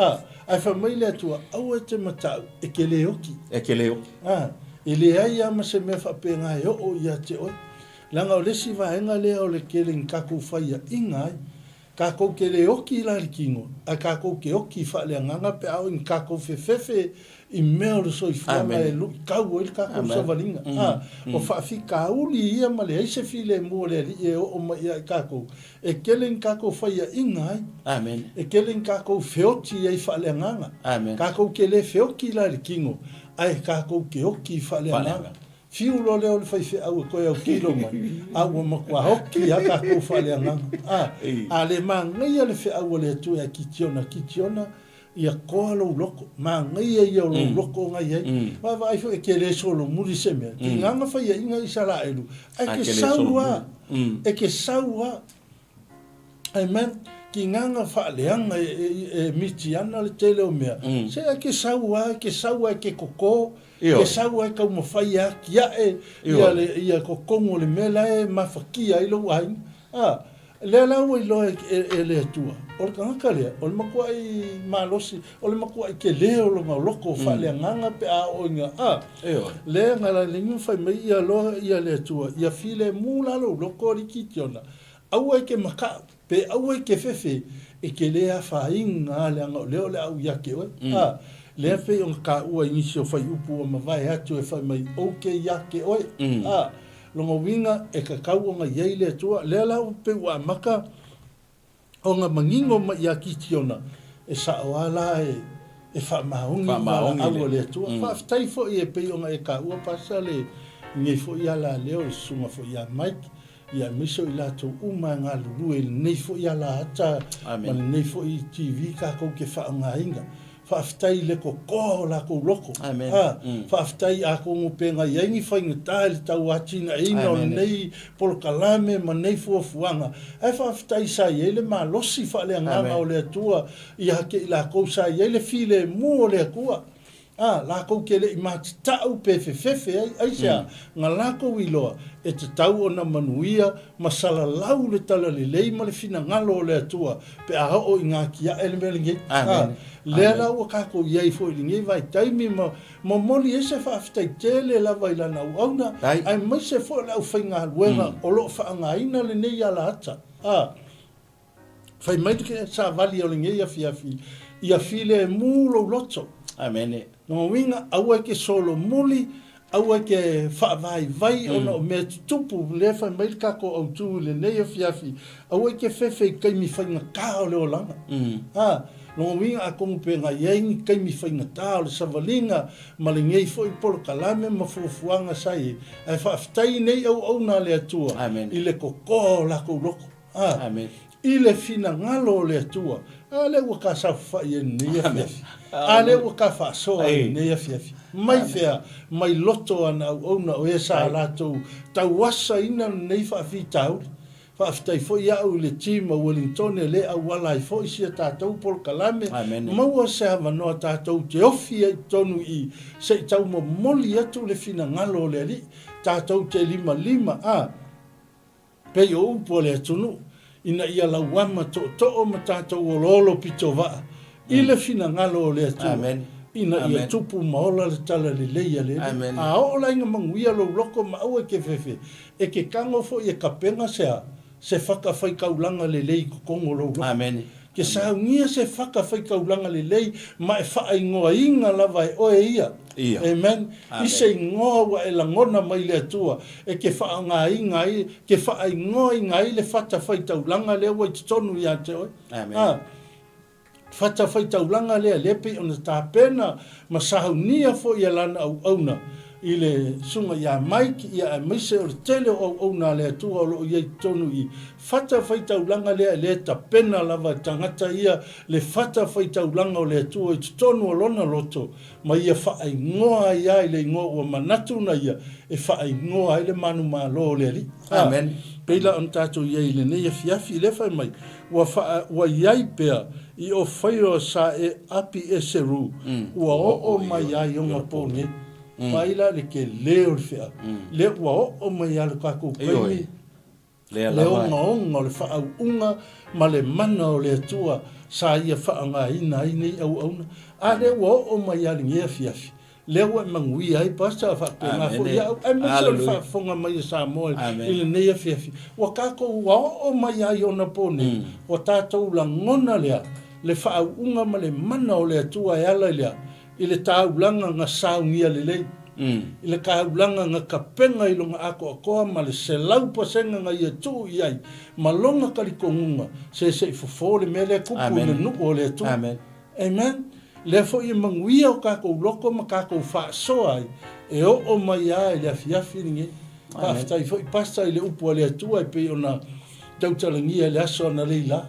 ai fa mai le tua aua te matau e ke le oki. e ke leo E le ai ama se me fa pe nga e o ia te oi. Langa o le si vaenga le o le keleng kako faia inga ai. Kako ke le oki la rikingo. A kako ke oki fa le nganga pe au in kako fefe i mea o le soifanga e lu kau o il kako sa valinga. O fa fi kauli ia ma le aise fi le mua le li e o ma ia kako. E keleng kako faia inga ai. amen E keleng kako feoti ai fa le nganga. amen Kako ke le feoki la rikingo. Ai kako ke oki fa le nganga. Fiu lo le o le faife au ko au kilo mai. Au ma kwa hoki a kako fa le nganga. A le mangai le fe au le tu e kitiona ia ko lo loko. Mangai ia lo loko ngai ai. Va vai fo ke le solo muri se me. Ki nganga fa ia inga isala elu. Ai ke saua. E ke saua. Amen. Ki nganga fa leanga e mitiana le tele o mea. Se a ke saua ke koko. Ke saua ka mo fai a kia ia kokongo le mela e mafakia i lo ai. Le la o lo e le tua. O ka ngaka le, o le makua i malosi, o le makua i ke leo lo ngau loko fa le nganga pe a o inga. Le ngala le ngu fai mai ia lo ia le tua. Ia file mula lo loko rikitiona. Au e ke maka, pe au e ke fefe, e ke lea fa inga le anga leo le au ia ke oe. Le fe on ka ua inisi o fai upu o mawai atu e fai mai oke ia ke oe. Longa winga e ka kau o nga iei le tua, le la upe ua maka o nga mangingo ma ia kitiona. E sa o ala e fa maongi au le tua. Fa aftai fo i e pe o nga e ka ua pasa le ngai fo i ala leo le sunga fo i a Mike. Ia miso i la tau uma ngā lulu e nei fo i ala ata. Ma nei fo i TV ka kou ke wha o ngā inga. Whaaftai le ko koho la ko loko. Whaaftai a ko ngupenga iengi whainga tae le tau atina ina o nei polo kalame ma nei fuafuanga. Ai whaaftai sa iele ma losi wha le nganga o le atua i hake i la kou sa iele file mu o le akua. la ko ke le ma tau pe fe ai sa nga la ko ilo e te tau ona manuia masala lau le tala le ma le fina ngalo le atua pe a o inga kia ele me nge le la o ka ko ye fo nge vai taimi mo moli ese fa aftai tele la vai la na ona ai mai se fo la finga luenga o lo fa nga ina le ne ya la ata fai mai ke sa vali o nge ia file mulo loto amen no winga aua ke solo muli aua ke vai ona me tupu le fa mai ka ko au tu le ne fiafi aua ke fe kai mi fanga ka o le olanga no winga a ko pe nga yengi kai mi fanga ta o savalinga malingei foi por kalame ma fuanga sai ai fa ftai nei au na le atua ile ko la ko loko amen ile fina ngalo le atua ale wa ka sa fa ye ne fiafi ale o ka fa so ne fiafi mai fea mai loto ana ona o esa la to wasa ina nei fa fi tau fa ftai fo ya o le tima Wellington le a wala fo sia ta tau por kalame ma wa sa va no ta tau te ofi tonu i se tau mo moli atu le fina ngalo le li ta tau te lima pe yo po le tunu ina ia la wama to o mata tau o lolo pitova ile fina ngalo le atu ina ia tupu maola le tala le leia le a o la inga manguia lo loko ma au ke fefe e ke kango fo ia kapenga se whaka whai kaulanga le lei kongo lo loko ke sa ngia se whaka whai kaulanga le lei ma e wha ingoa inga lava e oe ia amen i se ingoa wa e langona mai le atua e ke wha ngā inga i ke wha ingoa inga i le whata whai taulanga le ua i tonu ia te oe fata fai taulanga lea lepe ona tāpena ma sahaunia fo ia lana au auna i le sunga ia maiki ia maise o tele au auna lea tua o lo iei tonu i fata fai taulanga lea lea tapena lava tangata ia le fata fai taulanga o lea tua i tonu o lona loto ma ia faa ingoa ia i le ingoa o manatu na ia e faa ingoa i le manu maa loo lea li amen peila on tato iei le neia fiafi le fai mai wa iai pea i o whaio sa e api e seru ua o mai ai o ngapone paila le ke leo le whea le ua o mai ai le kako peini le o ngaonga le wha au unga ma le mana o le atua sa ia wha ngā ina ai nei au auna a le ua o mai ai le ngea fiafi le ua mangui ai pasta a whakpe ngā fo ia ai masa le whafonga mai sa moe i le neia fiafi ua kako ua o mai ai o na pone ua tātou la ngona lea le whaunga ma le mana o le atua e ala lea i le tāulanga ngā saungia le lei i le kāulanga ngā kapenga i longa ako akoa ma le se lau pasenga ngā ia tuu i ai ma longa kalikongunga se i fofole me le kupu le nuku o le atua amen le fo i manguia o kākou loko ma kākou whaasoa ai e o mai ai le afiafi ringe paftai fo i pasta i le upu o le atua i pe ona tautalangia le aso na leila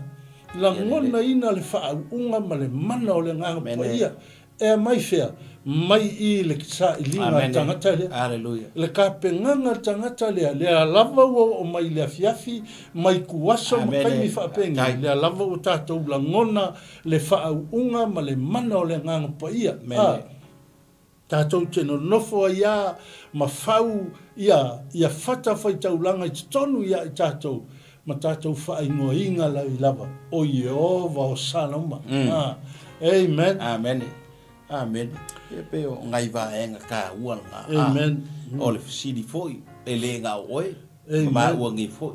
la ngona ina le whaunga ma le mana o le nganga pa ia e mai fea mai i le kisa i linga tangata lea le ka penganga tangata lea le lava o mai le afiafi mai kuwaso ma kai mi whapenga le lava o tātou la ngona le whaunga ma le mana o le nganga pa ia tātou te no nofo ia ma whau ia whata whai taulanga i tonu ia i tātou ma tātou whaingoa inga lau i lava o Iehova o Saloma. Amen. Amen. Amen. E pe o ngai vaenga ka ua nga. Amen. O le fisiri foi, e le ngā oe, ma ua ngi foi.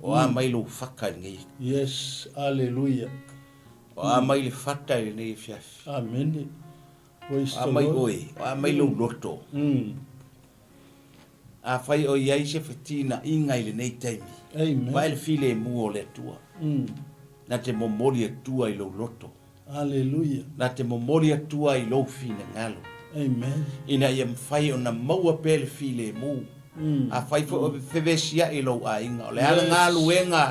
O a mai lo whaka ngi. Yes, hallelujah. O a mai le whata i nei fiafi. Amen. A mai oe, o a mai lo loto. A whai o iai se whatina inga i le nei taimi. Amen. Vai le file mu o le tua. Na te momori tua i lo loto. Hallelujah. Na te momori tua i lo fina ngalo. Amen. Ina ia mwhai o na maua pe le file mu. A whai fo o fevesia i lo a inga. O le ala ngā luenga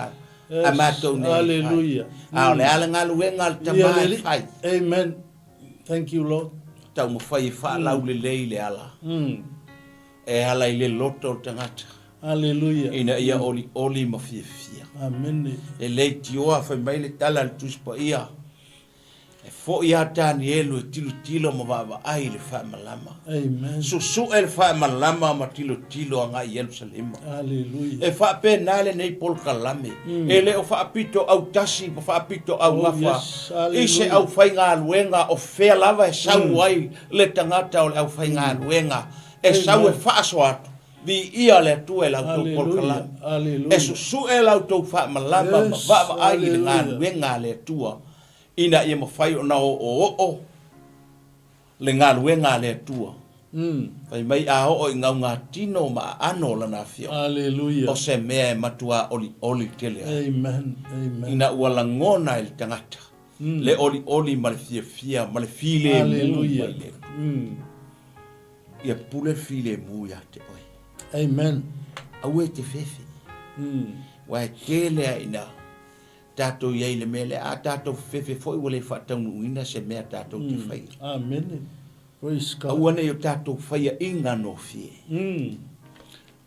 a mātou nei. Hallelujah. A o le ala ngā luenga al tamai whai. Amen. Thank you, Lord. Tau mo whai wha lau le lei le ala. E ala i le loto tangata. Hallelujah. Ina ia oli ma fia. Amen. E lei tioa fai mai le tala le tuspa ia. fo ia tani elu tilo ma va ai le fa malama Amen. su el fa malama ma tilo anga Yerusalem Hallelujah. e fa pe nale nei pol kalame ele o fa pito au tasi fa pito au ngafa ise au fainga luenga o fe lava e sau ai le tangata o au fainga luenga e sau e fa so atu vi ia le tu e la tu pol kalame e su el auto fa malama va ai le luenga le tua ina ia mawhai o na o le ngā luenga le tua. Pai mai a o i ngā tino ma ano lana fio. Hallelujah. O se mea e matua oli tele. Amen. Amen. Ina ua langona i le tangata. Le oli ma le fia, ma le file Hallelujah. Ia pule file mu ia te oi. Amen. Au e te fefe. Wa e tele a ina. Tato iai le mele a tato fefe foi wale whatau ina se mea tato te whai. Amen. Praise God. Awane yo tato whaia inga no fie.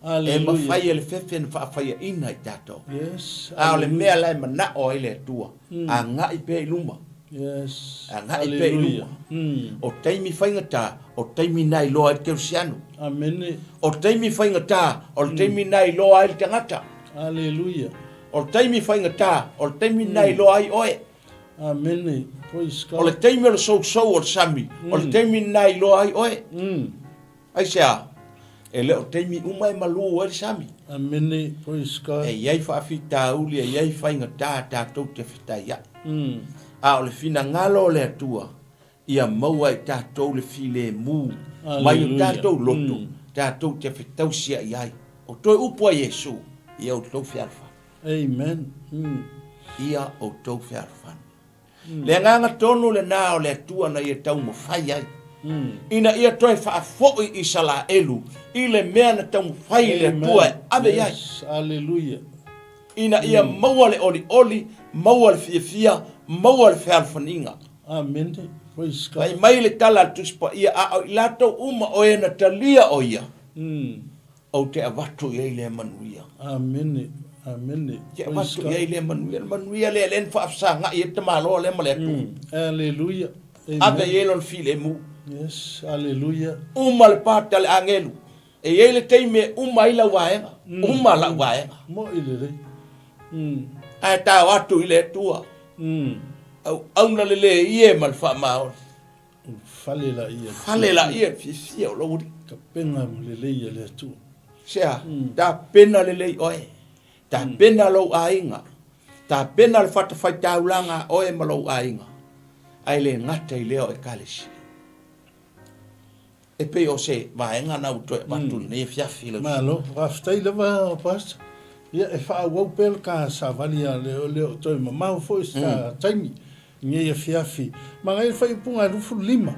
Hallelujah. E ma whaia le fefe na whaia ina i tato. Yes. A le mea lai mana o ele tua. A ngā i pe iluma. Yes. A ngā i pe iluma. O teimi whainga tā, o teimi nai loa i te usianu. Amen. O teimi whainga tā, o teimi nai loa i te ngata. Hallelujah. O teimi whainga tā, o teimi nai loa i oe. Amen. Praise God. O le teimi o le sou o le sami, o le teimi nai loa i oe. Ai sea, e le o teimi umai malu o le sami. Amen. Praise God. E iai whaafita uli, e iai whainga tā tātou te whita ia. A o le fina ngalo le atua, ia maua i tātou le file mū, mai o tātou loto, tātou te whitausia iai. O toi upua Yesu, ia o tau whialfa. Amen. Ia o tau whialfa. Le nganga tonu le nā o le atua na ia tau mo whai ai. Ina ia toi whaafoi i sala elu, i le mea na tau mo whai le atua e ave iai. Hallelujah. Ina ia maua le oli, maua le fia, maua le whialfaninga. Amen. Praise God. Kai mai le tala tuspa ia a o ilato uma o e na talia o ia. O te avatu ia le manuia. Amen. Amen. Te avatu ia le manuia le len whaafsanga i te malo le male atu. Hallelujah. Ave yelon file mu. Yes. Hallelujah. Uma le pata le angelu. E yele teime uma ila waenga. Uma la waenga. Mo ile le. Ai ta watu ile tua. Au na le ie mal fa mao. Falela ia. Falela ia fisia o lori. Ka penga le ia le tu. Sea, ta pena le oe. Ta pena lo ainga. Ta pena le fata fai taulanga oe ma lo ainga. Ai le ngata i leo e kalesi. E pe o se vaenga na uto e batu ne fiafi le. Malo, raftai leva pas. Ia e fa wau pel ka sa valia le toi mamau foi sta taimi. Nge ia fiafi. Ma ngai fai punga rufu lima.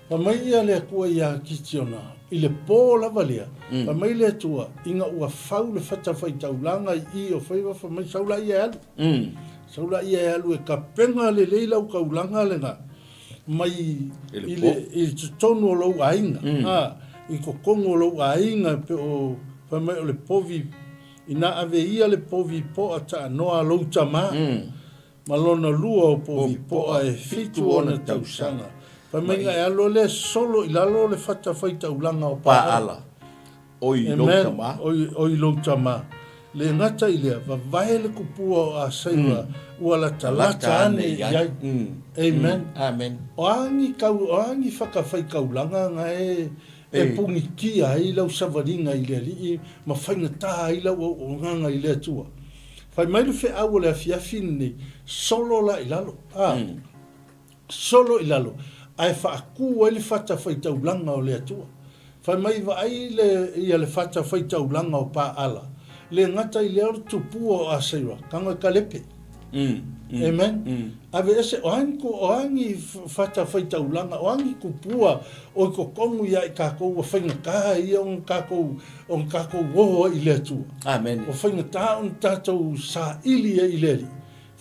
Pa mai ia le kua ia kitiona. I le pō lava lea. Pa mai le tua. Inga ua fau le fata fai taulanga i o faiwa fa mai saula ia alu. Saula ia alu e ka penga le leila u kaulanga le nga. Mai i tonu o lau ainga. I ko kongo lau ainga pe o pa mai o le povi. Ina ave ia le povi po a ta noa lau tama. Malona lua o povi po a e fitu ona tausanga. Pa menga e alo le solo i lalo le fata fai taulanga o paala. Oi lo tama. Oi lo tama. Le ngata i lea, va vai le kupua o a saiwa, ua la talata ane iai. Amen. Amen. O angi whakawhai kaulanga nga e pungi kia i lau savaringa i lea li, ma whainga taha i lau o nganga i lea tua. Whai mai le whi au le a fiafini, solo la i lalo. Solo i lalo. Ai whaaku ai le whata whai taulanga o lea tua. Whai mai wa ai ia le whata whai taulanga o pa ala. Le ngata i lea tupua o a seiwa, kanga kalepe. Amen. Ave ese o angi fata fai taulanga, o angi kupua o ko kongu ia i kako o whainga kaha ia on kako woho i lea tua. Amen. O whainga taha on tātou sa ili e i leri.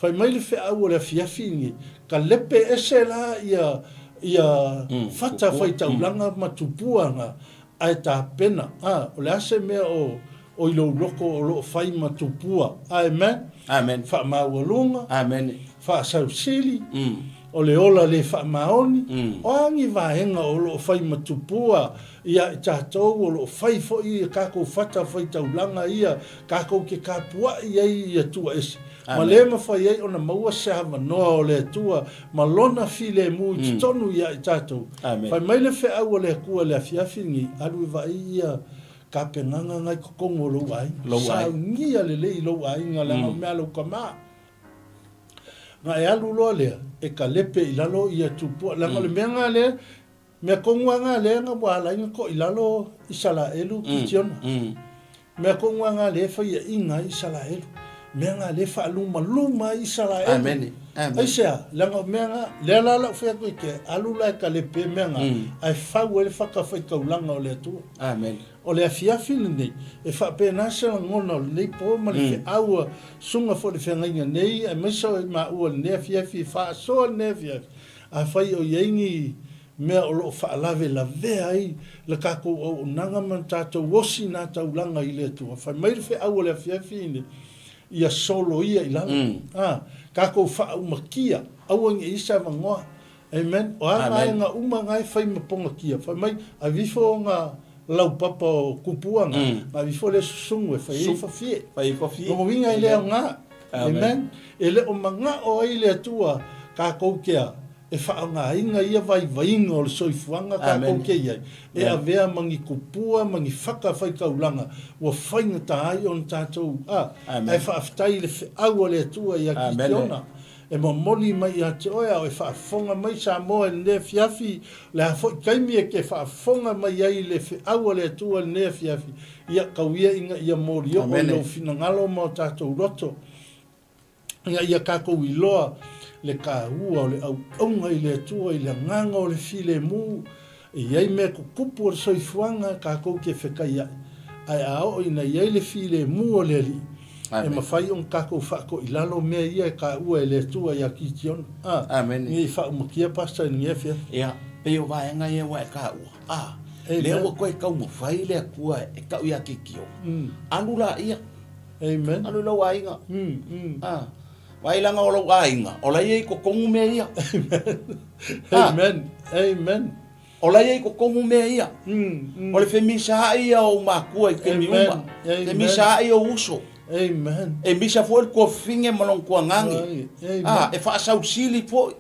Whai mai le whea au o le fiafingi, ka lepe ese la ia fata fai taulanga matupua nga ai tā pena. O le ase mea o ilo loko o lo fai matupua. Amen. Amen. Fa mawalunga. Amen. Fa sausili. o le ola le whaamaoni, o angi vahenga o lo whai matupua, ia tātou o lo whai fo i kako whata whai taulanga ia, kako ke kapua ia tua esi. Ma le ma whai ei ona maua se hama noa o le tua, ma lona file mu i tonu ia i tātou. Whai mai le whea au le kua le afiafingi, aru vai ia ka penganga ngai kokongo lo ai. Sa ngia le lei lo ai nga langa mea lo kama. Nga e alu loa lea, e ka lepe i lalo ia tupua. Langa le mea ngā lea, mea kongua ngā lea ngā wala inga ko i lalo i sala elu ki tiona. Mea kongua ngā lea whai ia inga i sala elu. Mea ngā lea wha luma i sala elu. Amen. Aisea, langa mea ngā, lea lala whea koe ke alu lai ka lepe mea ngā, ai whau ele whakawhai kaulanga o lea tua. Amen. O le afiafina nei, e whape nasa ngona o nei po ma le whi aua sunga fo le whengainga nei, e misa o ma ua le nea fiafi, wha soa le nea fiafi. A whai o iengi mea o loo whaalawe la vea ai, le kako o nanga man tātou wosi nā taulanga i le tua. Whai mai le whi aua le afiafi nei, ia solo ia i lana. Kako wha umakia, awangi isa wangoa. Amen. O a ngai ngā uma ngai whai maponga kia. Whai mai, a vifo ngā lau papa o kupuanga, ma vifo le susungu e whai fie. Whai fie. Ngo winga i lea ngā. Amen. E le o manga o ai le atua, ka koukea, e wha ngā inga ia vai vainga o le soifuanga, ka koukea iai. E a vea mangi kupua, mangi whaka whai kaulanga, ua whainga ta ai on tātou. E wha aftai le whiaua le atua ia ki tiona. E mo moli mai a te oia o e whaafonga mai sa moa e ne fiafi, le hafo i kaimi e ke whaafonga mai ai le whiaua le atua le ne fiafi, ia kauia inga ia mori o lo fina ngalo mo tātou roto. Ia kākou i loa le ka ua o le au aunga i le atua i le nganga o le file mu, e iai mea kukupu o le soifuanga kākou ke whekai ai. Ai ao ina iai le file mu o le li. E mawhai on kako whako i lalo mea ia e ka ua e le tua ia ki tiona. Amen. Ngi whao makia pasta i ngia fia. Ia, peo vaenga ia wa e ka ua. Lea ua koe kau mawhai lea kua e kau ia ki kio. Anula ia. Amen. Anula wa inga. Wailanga o lau ainga. O lai ei ko kongu mea ia. Amen. Amen. O lai ei ko kongu mea ia. O le whemisa ia o makua i ke miuma. Whemisa ia o uso. Amen. E misa foi ko finge malong ko ngangi. E fa sau sili foi.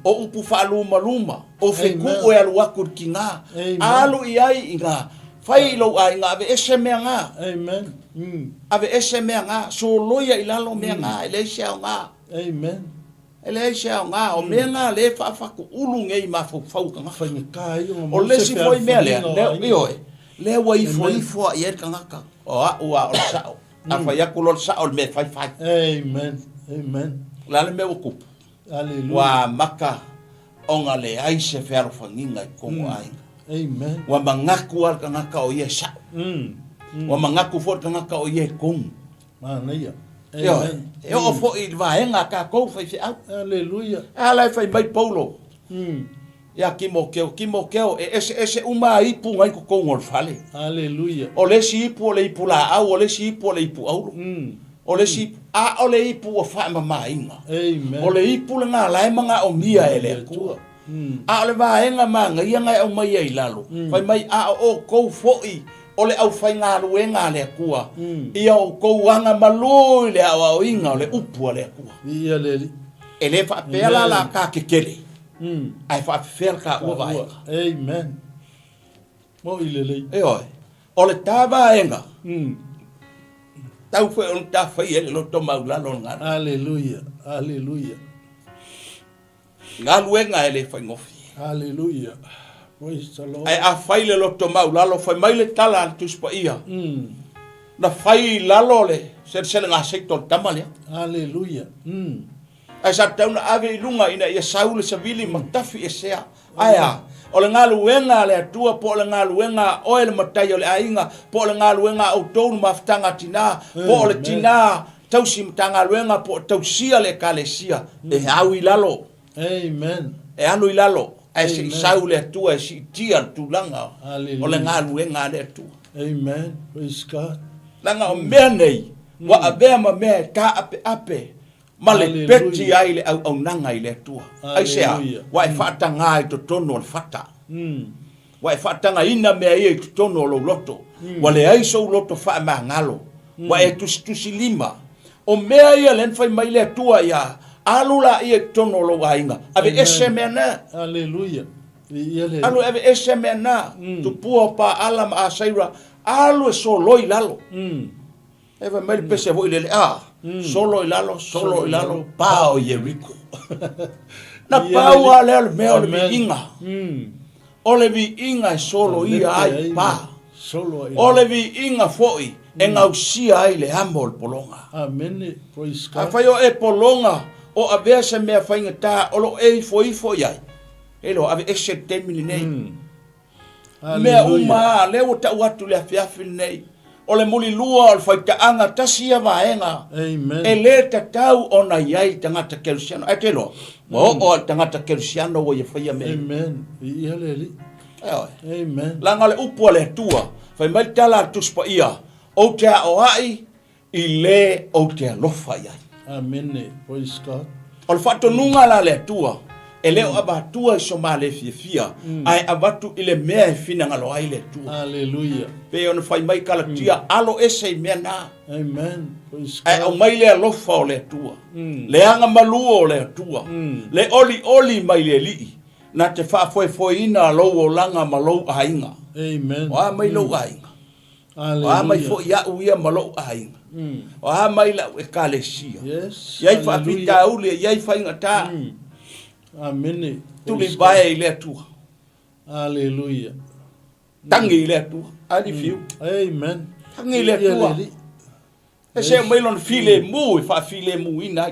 O upu fa luma. O feku o alu akur kinga. Alu iai inga. Fai lo ai nga ave ese mea nga. Amen. Ave ese mea nga. So loia ilalo mea nga. Ele sia nga. Amen. Ele sia nga. O mea nga le fa ku ulu ngei ma fau ka nga. Fa ni kai o le si foi mea le. Le wai foi ia ka nga. O a o sao. A fai akulol sao me fai. Amen. Amen. La le me okup. Alleluia. Wa maka onga le ai se ferro fanginga kongo ai. Amen. Wa mangaku al ngaka o ye sao. Wa mangaku fo ngaka o ye kong. Manaia. Amen. E o fo i vaenga ka ko fai fi au. Alleluia. Ala fai mai Paulo. Ya kimo keo e ese uma ipu ngai ko kongo fale. Alleluia. O le si ipu le ipu la au o le si ipu le ipu au. O le si o le ipu o fa ma inga. Amen. O le ipu le nga lai manga o mia ele ku. A le vaenga manga ia ngai o mai ai lalo. Fai mai a o ko foi o le au fai ngā luenga le kua. Ia o ko anga maloi le au inga o le upu le kua. Ia le. Ele fa pela la ka kekele. Ai fa fel ka ua vaenga. Amen. Mo ilelei. E oi. O le tā vaenga. Tau fe on ta fai ele lo toma ula lo ngana. Alleluia. Alleluia. Ngā luenga ele fai ngofi. Alleluia. Praise the Lord. Ai a fai le lo toma ula lo fai mai le tala tu spa ia. Na fai lalo le se ngā sektor tamale. Alleluia. Ai sa tauna ave lunga ina ia saule savili matafi esea. Aya. O le ngā luenga le atua po le ngā luenga o le matai o le ainga po le ngā luenga o tonu maftanga tina po le tina tausi matanga luenga po tausia le kalesia e au ilalo. Amen. E anu ilalo. Ai se sau le atua e si tia tulanga o le ngā luenga le atua. Amen. Praise God. Langa o mea nei wa avea ma mea ka ape ma le peti ai le au nanga i le tua ai sea wa e whaatanga i to tono le whata wa e whaatanga ina mea i to tono lo loto wa le ai so loto wha ma ngalo wa e tusi lima o mea ia len fai mai le tua ia alula i tono lo wainga ave ese mea na Hallelujah. alu ave ese mea na tu pua pa alam a saira alu e so loi lalo eve mai le pese vo ile solo i lalo pao Jericho na pao ale mea le inga ole vi inga solo ia ai pa ole vi inga foi e ngausia ai le amo le polonga amen praise God afai o e polonga o avea se mea fainga ta olo e foi ai elo ave ese temini nei mea uma le o ta watu le afiafi nei o le muli lua o le faitaanga tasia vaenga e le tatau ona iai tangata kerusiano e telo o tangata kerusiano o ia faia me amen ia le amen langa le upu le tua fai mai tala tuspa ia o te o ai i le o te alofa iai amen praise God o le fatonunga la le tua e leo abatua i somale fia ai abatu ile mea e fina ngalo ai le tua hallelujah pe ona fai mai kala tia alo ese mea na amen praise God ai o mai le alofa o le tua le anga malu o le tua le oli mai le li na te fa foi ina lo o langa malo ainga amen wa mai lo ainga hallelujah wa mai fo ya uia malo ainga wa mai la e kalesia yes yai fa pita ule yai fa ingata amen tu li vai le tua hallelujah tangi le tua ali fiu amen tangi le tua e se mai lon file mu fa file mu ina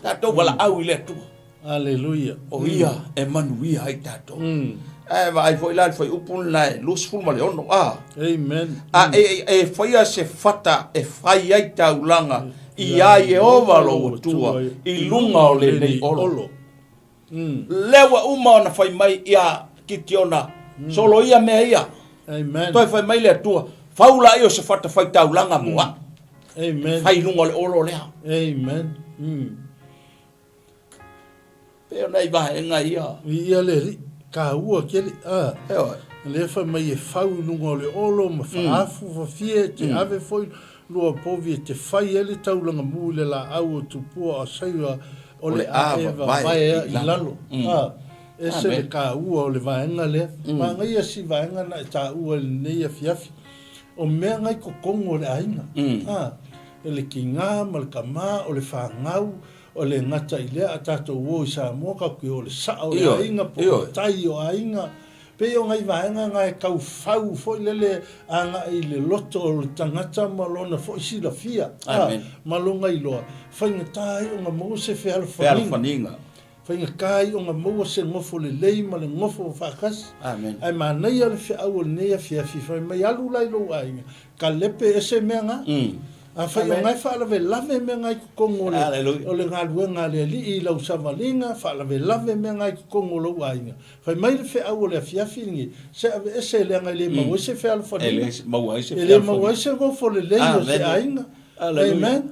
tato wala au le tua hallelujah o ia e manuia ai tato e vai foi lá foi upun lá luz ful male ono amen e foi a se fata e fai ai taulanga i ai e ovalo tua i lunga o le nei olo lewa uma na fai mai ia kitiona solo ia me ia amen toi fai mai le tua faula io se fata fai taulanga moa amen fai lunga le olo le amen pe nei vai nga ia le ka ua kele le fa mai e fau lunga le olo ma fa afu fa fie te ave foi lua povi te fai ele taulanga mu le la au tu pua a saia o le ava vai i lalo ese le ka ua o le vaenga le ma ngai si vaenga na ta ua le nei fiafi o mea ngai ko kongo le ainga ele kinga ma le kama o le whangau o le ngata i lea a tātou uo i sa moka ki o le sa o le ainga po tai o ainga pe o ngai vaenga ngai kau fau foi lele anga i le loto o le tangata malona foi si la fia malonga i loa whainga tai o nga mo se fe alfaninga whainga kai o nga mo se ngofo le lei ma le ngofo whakas ai ma nei ale fe au le nea fia fi whai mai alu lai lo ainga ka lepe ese mea nga a fai o ngai whaalave lave mea ngai kukongo o le ngā luenga le li i lau savalinga whaalave lave mea ngai kukongo lo ainga fai mai le fe au le fiafingi se ave ese le ngai le mau ese fe alfaninga ele mau ese ngofo le lei o se ainga amen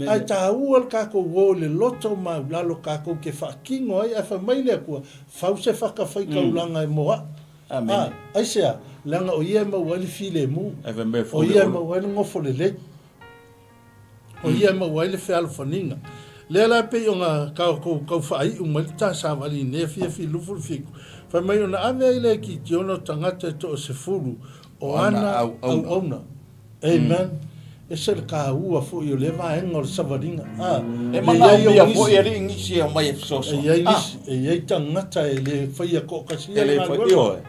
ai ta ua kako wo le loto ma lalo kako ke fakingo ai fa mai le ku fa se fa ka fa kaulanga e moa amen ai se langa o ia ma wali file mu o ia ma wali ngofo le le o ia ma wali fe alfaninga le la pe nga ka fa ai uma ta sa vali ne fi lufu fi fa mai ona ave le ki tiono tangata to se fulu o ana au ona amen ese le ka ua fo i le vaenga o le savaringa e mana ia fo i ri ngisi o mai soso e ia tangata e le faia ko kasi e le faio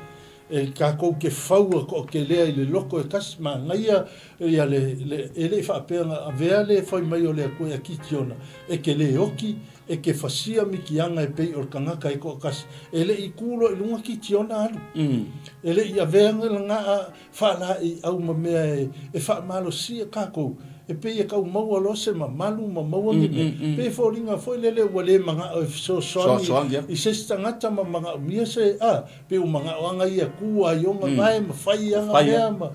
e ka ko ke faua ko ke le i le loko e kasi ma ngaia ia le fa pena avea le foi mai o le ko e kitiona e ke le oki e ke fasia mikianga e pei o kangaka e ko kasi e le i kulo i lunga kitiona alu e le i avea nga fala i au mamea e fa malo si kako e pe e kau maua lo se malu maua ni pe foringa foi lele wale manga so i se stangata manga mia se pe o manga wanga ia kua yonga mai ma fai anga ma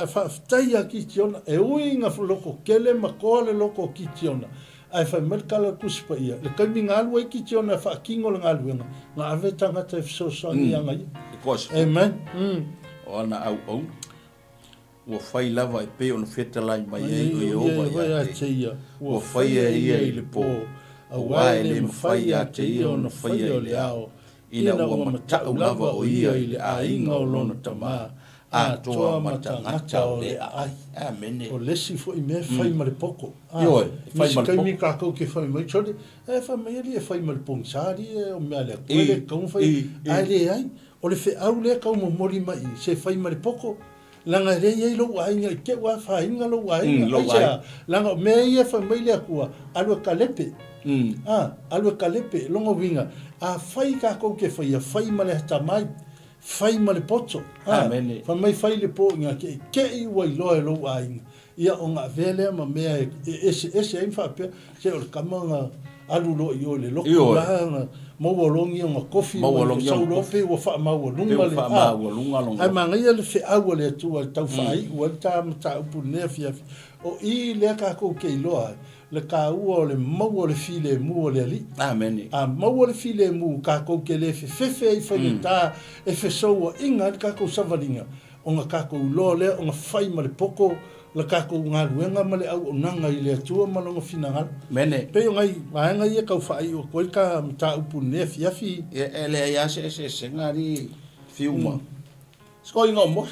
fa tai ki tiona e uinga loko kele ma kole loko ki tiona ai fai mal kala kusi pa ia le kai minga lu ki ti ona fa kingo le ngalu nga ave tanga te so so ni anga amen ona au o fai lava e pe ona feta lai mai e o ia te ia o fai ia i le po au ai le fai ia te ia ona fai ia le ao ina ua matau lava o ia i le ainga o lona tama a toa matangata o le ai amene o lesi fo i me fai ma le poko io fai ma le poko mi ka ko ke fai mai chode e fai mai le fai ma le pongsari o me ale ko le fai ai le ai o le fe au le ka mo mori mai se fai ma le poko langa re ye lo wa inga ke wa fa inga lo wa inga langa me ye fa mai le ku alo kalepe alo kalepe longo winga a fai ka ko ke fai ma le tamai fai ma le poto fa mai fai le po inga ke i wa lo wa inga ia o nga vele ma me ese ai fa pe se o kamanga alu lo yo le lo la mo wolongi nga kofi mo so lo fe wo fa ma wo lunga le ai manga ia le fe awo le tu al tau fai wo ta pu ne fia o i le ka ko ke lo le ka u le mo le file mu le ali amen a mo le file mu ka ko ke le fe i fa ta e fe so wo inga ka ko savalinga o nga ka ko lo le o nga fai ma le poko la ka ko nga luenga male au nanga ile tua malongo finanga mene pe ngai va ngai ka fai o ko ka ta upu ne fiafi ele ya se ngari fiuma sko ingo mo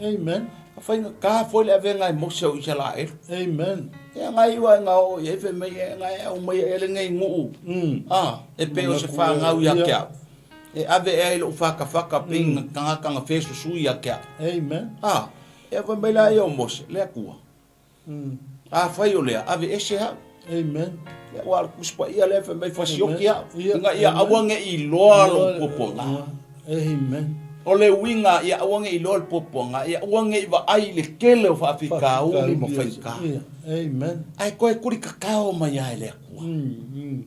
amen fai ka foi le venga mo se o sala amen ya ngai wa nga o ye fe me ngai o mo ele ngai ngu e pe o se fa nga u ya kia e ave e lo faka ping kanga fe su ya kia amen e vai mai la yo mos le akua a fai o le ave ese ha amen ya wa kuspa ia le fa mai fa siokia nga ia awange i loa lo poponga amen o le winga ia awange i loa poponga ia awange i va ai le kele o fa afrika o le mo fa amen ai ko e kuri kakao mai ai le akua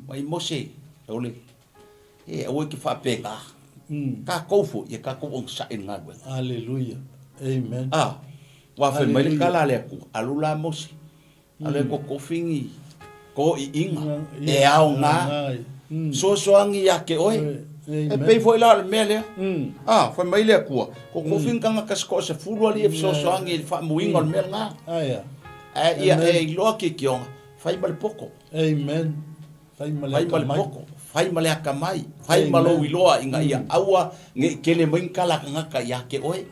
mai mose ole e o ki fa pega ka kofo ia ka ko on sa en ngad hallelujah amen wa fe mai le kala le ku alula mosi ale ko kofingi ko i inga e au nga so angi ya ke oi e pe foi la mele fa mai le ku ko kofing kanga kasko se fulu ali so angi fa muinga le mel nga ia e lo ke kion fai mal poko amen fai mal poko fai mal akamai fai malo wiloa inga ia awa nge kele mai kala nga ka ya ke oi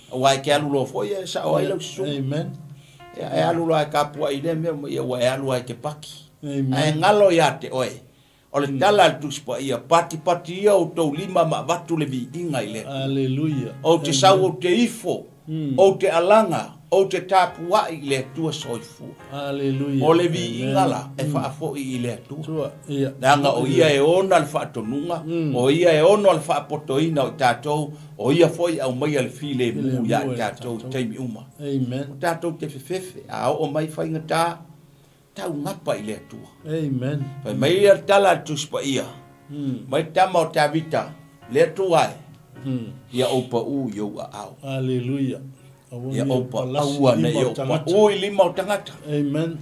wai ke alu lo foi sa o ilo su amen e alu lo ka pu ai me ia wa alu ai ke paki ai ngalo ya te oi o le dala tu spa ia pati ia o to lima ma vatu le vi inga ile haleluya o te sau o te ifo o te alanga o te tapu wa ile tu soifu haleluya o le vi inga la e fa fo ile tu ia danga o ia e ona al fa tonunga o ia e ona al fa potoina o tato o ia foi au mai al file mu ya tato taimi uma amen tato te fefefe a o mai fa ingata tau ngapa ile tu amen fa mai ia tala tu spa ia mai tama o tabita le tu ai ia opa u yo au haleluya ia opa aua na ia opa o lima o tangata amen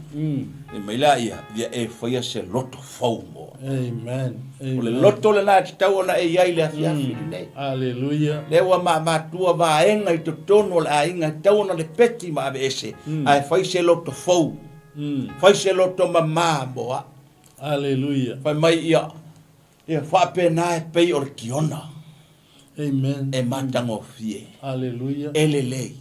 e mai la ia e foi se loto fau mo amen o le loto le na tau na e ia ile afia nei haleluya le wa ma tua va enga i tono la inga tau na le peti ma ave ese ai foi se loto fau foi se loto mama boa haleluya foi mai ia fa pena e pe o kiona amen e matango fie haleluya elelei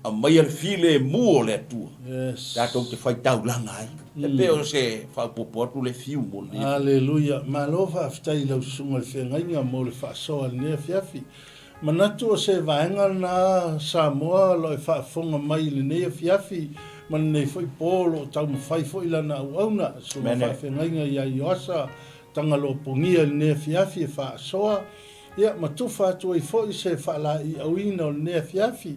a mai al file mu le tu yes ta to te fai tau langa ai e pe o se fa popo tu le fiu mo haleluya malova aftai lo sunga le fenga mo le fa so al ne fiafi manatu o se vaenga na Samoa lo fa fonga mai le ne fiafi man nei foi polo tau fai foi la na una so fa fenga ia yosa tanga lo pongia le ne fiafi fa soa ia matufa tu i foi se fa la i awina le ne fiafi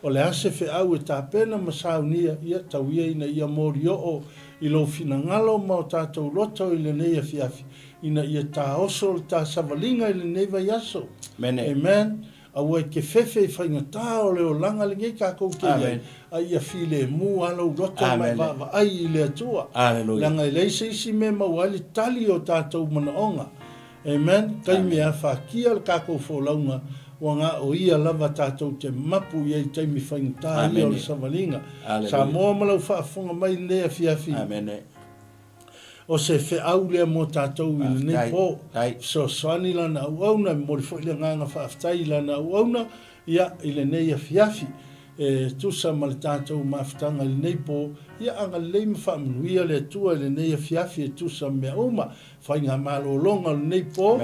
o le ase fe au e tāpena masaunia ia tauia ina ia morio o i lo finangalo ma o tātou loto i le neia fiafi ina ia tā oso o tā savalinga i le nei vai aso amen aua ke fefe whaingata o leo langa le ngai kako ke iai. Ai a file mu ala uroto mai va ai i le atua. Langa i leise isi me mawali tali o tātou mana onga. Amen. Kai mea whakia le kako wholaunga wanga o ia lava tātou te mapu iai taimi whaingata i o le savalinga. Sa moa malau whaafonga mai nea fiafi. O se fe au lea mo tātou i le nei po. So soani lana au auna, mori fo ile nganga whaaftai lana au auna, ia i le nei a fiafi. Tusa ma le tātou maafutanga le nei po, ia anga lei ma whaamanuia le atua le nei a fiafi e tusa mea uma, whainga malolonga le nei po,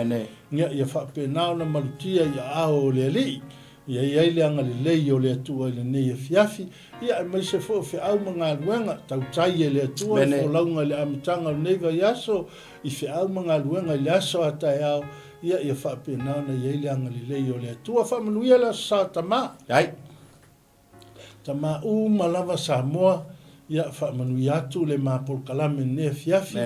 ia whaapenao na malutia ia ao le alii. Ia iai le anga le lei o le atua le nei a fiafi, ia mai se fo fe au mga luenga, tau tai e le atua, fo launga le amitanga le nei vai aso, i fe au mga luenga le aso atai au, ia whaapenao na iai le anga le lei o le atua, whaamanuia la sa tama. Tama u malava Samoa, ia whaamanuia atu le mapol kalame ne fiafi,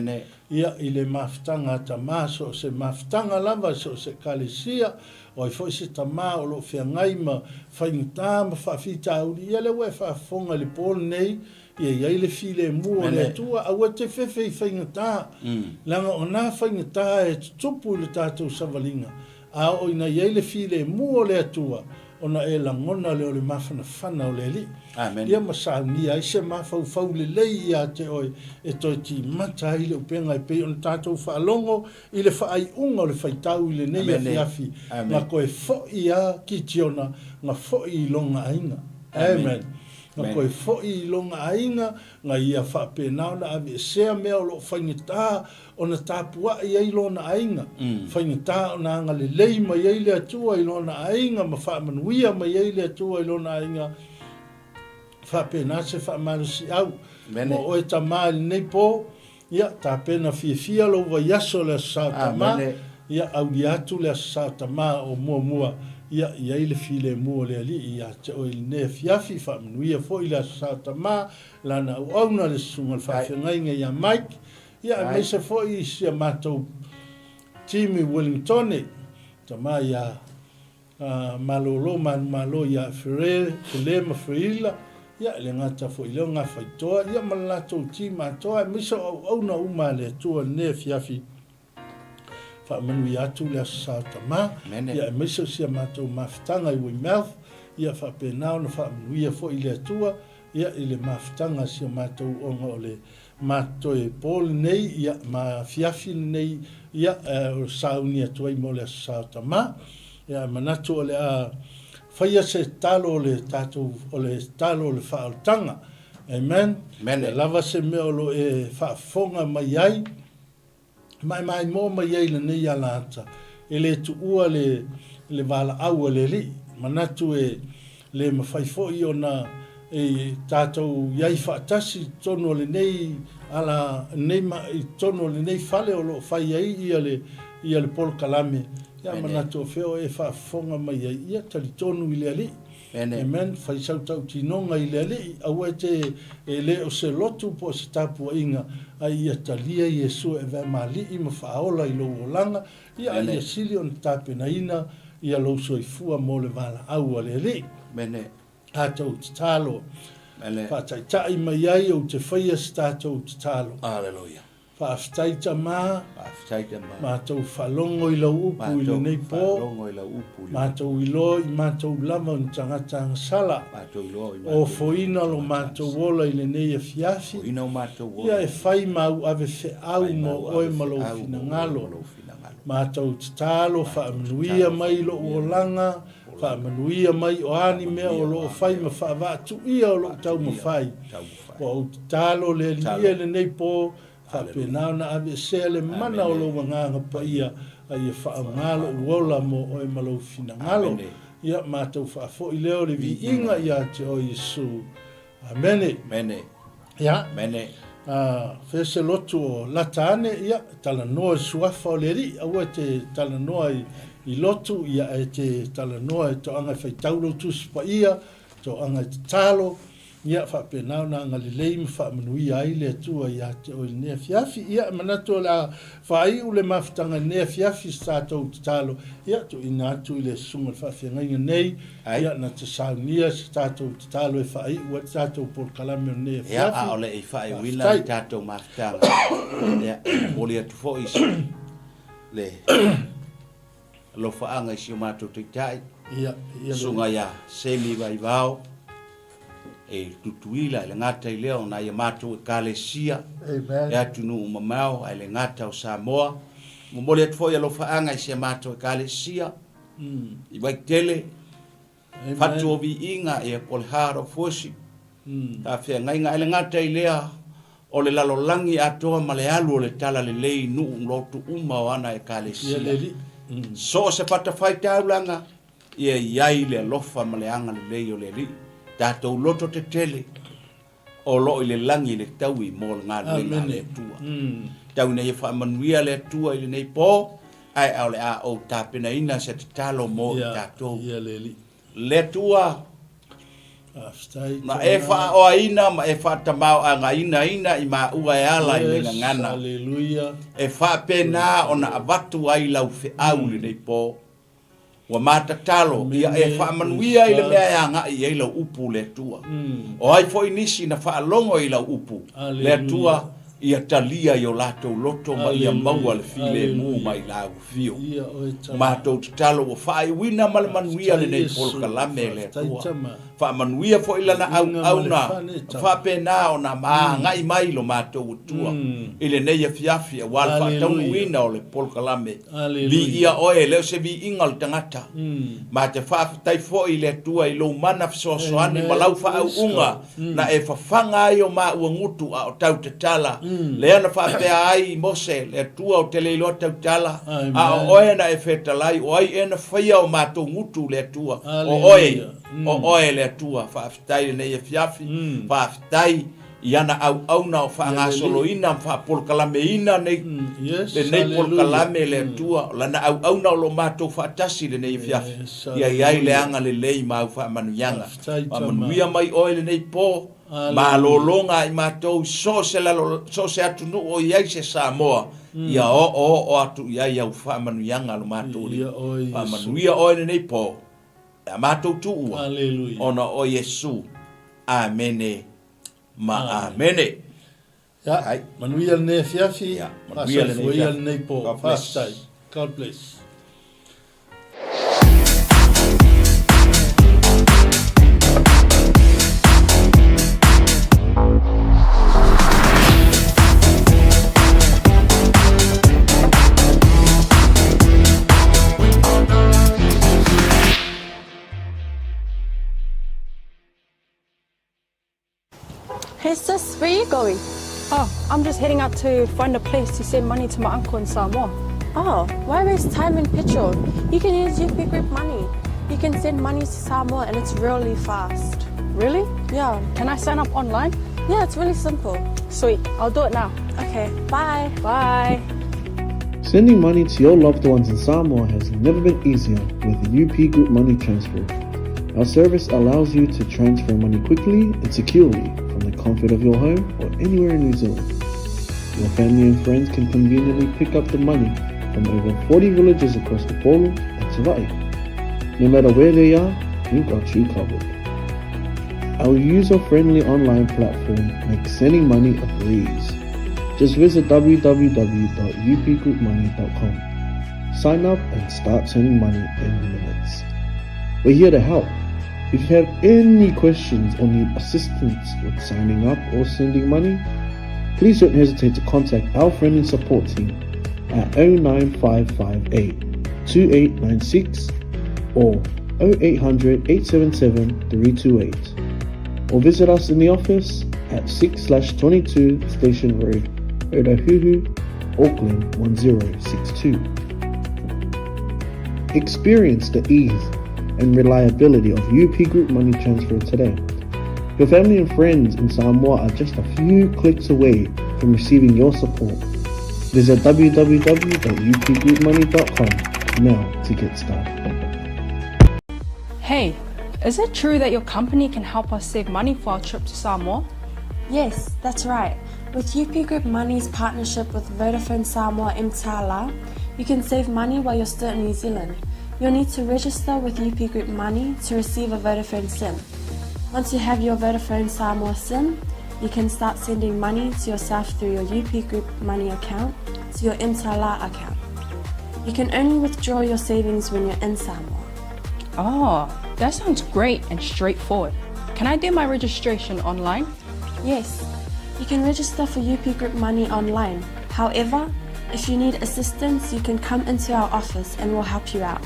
ia i le mafutanga tama, so se mafutanga lava, so se kalesia, o i foi se tama o lo whiangai ma whaingata ma whaafita auri, ia le ue whaafonga le pol nei, ia iai le file mua le atua, aua te whewhi whaingata, langa o nā whaingata e tupu le tātou savalinga, a o ina iai le file mua le atua, ona e langona le o le mawhana whana o le li. Ia masaunia, i se mawhau le lei ia te oi, e toi ti mata i le upenga i pei, ona tātou whaalongo, i le whaai unga o le whaitau i le nei a fiafi, nga koe fhoi a ki tiona, nga fhoi i longa ainga. Amen. Nga koe fhoi i longa ainga, nga ia whaapenao na avi e sea mea o lo whaingata, ona tāpua i ei lona ainga. Whaingata o na anga le lei ma i ei le atua i lona ainga, ma whaamanuia ma i ei le atua i lona ainga. Whapena se whaamarusi au. Mo oe ta maa nei po, ia ta pena fia lo wa yaso le sa tama, ia au di atu le sa tama o mua. Ia i le file mua le ali, ia te oe ne fiafi whaamanuia fo i le sa tama, lana au auna le sunga le whawhengainga ia Mike, ia me se fo i sia matou timi Wellington, tama ia malolo malo ia Fere ma Freila, ia le ngata fo i leo ngā whaitoa, ia malatou ti matoa, misa au na uma le tua ne fiafi, whaamanu i atu le asa tama, ia misa sia matou mawhitanga i wai mouth, ia whapenao na whaamanu ia fo i le atua, ia i le mawhitanga sia matou onga o le matou e pol nei, ia ma fiafi nei, ia o sauni atua i mo le asa tama, ia manatu o le a faia se talo le tātou o le talo le whaaltanga. Amen. E lava se mea o lo e whaafonga mai ai. Mai mō mai ai le nei ala ata. E le tu ua le wala aua le li. Manatu e le mawhaifoi o na e tātou iai whaatasi tono le nei ala nei tono le nei fale o lo whai ai ia le polo kalame. Ia manatu o feo e whaafonga mai ai, ia talitonu i le ali. Amen. Whaisau tau tinonga i le ali, au e te le o se lotu po se tapua inga, ai ia talia i Yesu e vea mali i ma whaola i lo olanga, ia ai ia sili on tapena ina, ia lo so i fua mo le vala aua le ali. Tātou te talo. Whaataitai mai ai o te whaia se tātou te talo. Alleluia. Whaaftaita mā, mātou whalongo i lau upu i le nei pō, mātou i lo i mātou lama ni tangata sala, o foina lo mātou wola i le nei a fiafi, ia e whai mau ave whe au mo oe malo fina ngalo, mātou te talo whaamanuia mai lo o langa, whaamanuia mai o ani mea o lo whai ma whaavatu ia o lo tau ma whai, o te talo le lia le nei pō, whapenao na ave sea le mana o lo wanganga pa ia a ia whaangalo uola mo o e malo fina ngalo. Ia mātou whaafo i leo le vi inga ia te o Yesu. Amene. Ia. Whese lotu o latane ia tala noa suafa o le ri. Aua te tala noa i lotu ia e te tala noa e to anga whaitauro tusi pa ia. To anga te talo. Ia whapena na ngalilei me whamanui ai le atua ia te o nea fiafi. Ia manato la whai ule mafutanga nea fiafi tātou te talo. Ia tu ina atu i le sunga whawhiangainga nei. Ia na te saunia se tātou te talo e whai ua tātou por kalame o nea fiafi. Ia a ole e whai wina i tātou mafutanga. Ia ole atu fo isi le lo whaanga isi o mātou te tai. Ia sunga ia semi vai vao. E tutuila le ngata I leo na ia mātou e kalesia. Amen. E atunu umamau ai le ngata o Samoa. Momole atu foi alo whaanga I se mātou e kalesia. I wai tele. Fatu o vi inga e polharo fosi. Ta whea ngainga ai le ngata I lea o le lalolangi atoa ma le alu o le tala le lei nuu lotu uma o ana e kalesia. So se pata whai taulanga ia iai le alofa ma le anga le lei o le li. Tātou loto te tele o lo I le langi le taui mo le ngā luenga le tua. Tau nei e whaamanuia le tua I le nei pō, ai au le a o tāpena ina se te talo mo I tātou. Le tua, na e wha o aina, ma e wha tamau a ngā ina I mā ua e ala I le ngana. E wha pena o na avatu ai lau whi au le nei pō. Wa mata talo ia e whaamanuia I le mea ia ngai I lau upu le tua. O ai fo inisi na whaalongo I lau upu. Le tua ia talia I o latou loto ma ia maua le file mu mai lau fio. Mātou te talo o whaai wina malamanuia le nei polkalame le tua. Whaamanuia fo ilana au na whapena o na maa ngai mai lo mātou tua. Ile nei a fiafi a wala whaataunu wina o le polkalame. Li ia oe leo se vi ingal tangata. Ma te whaafitai fo I le tua I lo mana fisoasoane ma lau whaau unga na e whawhanga ai o maa ua ngutu a o tau te tala. Le ana whapea ai mose le tua o te leilo tau tala. A o oe na e whetalai o ai ena whaia o mātou ngutu le tua. O oe le tua whaafitai le nei e fiafi. Whaafitai I ana au na o whaanga soloina wha polkalame ina nei. Le nei polkalame le tua. Lana au na o lo mātou whaatasi le nei e fiafi. Ia iai le anga le lei mau whaamanuianga. Whaamanuia mai oe le nei pō. Ma lolonga I mātou so se atu nu o iai se Samoa. Ia o atu iai au whaamanuianga lo mātou li. Whaamanuia oe le nei pō. A mātou tuua. Ona o Yesu. Amene. Ma amene. Ja, manuia le nei fiafi. Manuia le nei pō. God bless. Hey sis, where are you going? Oh, I'm just heading out to find a place to send money to my uncle in Samoa. Oh, why waste time and petrol? You can use UP Group Money. You can send money to Samoa and it's really fast. Really? Yeah. Can I sign up online? Yeah, it's really simple. Sweet, I'll do it now. Okay, bye. Bye. Sending money to your loved ones in Samoa has never been easier with the UP Group Money Transfer. Our service allows you to transfer money quickly and securely from the comfort of your home or anywhere in New Zealand. Your family and friends can conveniently pick up the money from over 40 villages across the Polo and Tawai. No matter where they are, we've got you covered. Our user-friendly online platform makes sending money a breeze. Just visit www.upgroupmoney.com. Sign up and start sending money in minutes. We're here to help. If you have any questions or need assistance with signing up or sending money, please don't hesitate to contact our friendly support team at 09558 2896 or 0800 877 328, or visit us in the office at 6/22 Station Road, Otahuhu, Auckland 1062. Experience the ease and reliability of UP Group Money Transfer today. Your family and friends in Samoa are just a few clicks away from receiving your support. Visit www.upgroupmoney.com now to get started. Hey, Is it true that your company can help us save money for our trip to Samoa? Yes, that's right. With UP Group Money's partnership with Vodafone Samoa Mtala, you can save money while you're still in New Zealand. You'll need to register with UP Group Money to receive a Vodafone SIM. Once you have your Vodafone Samoa SIM, you can start sending money to yourself through your UP Group Money account to your Mtala account. You can only withdraw your savings when you're in Samoa. Oh, that sounds great and straightforward. Can I do my registration online? Yes, you can register for UP Group Money online. However, if you need assistance, you can come into our office and we'll help you out.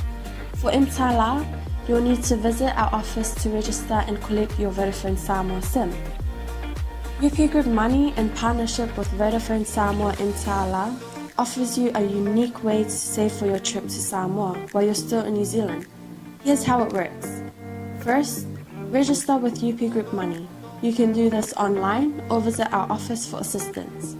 For Mtala, you'll need to visit our office to register and collect your Vodafone Samoa SIM. UP Group Money, in partnership with Vodafone Samoa Mtala, offers you a unique way to save for your trip to Samoa while you're still in New Zealand. Here's how it works. First, register with UP Group Money. You can do this online or visit our office for assistance.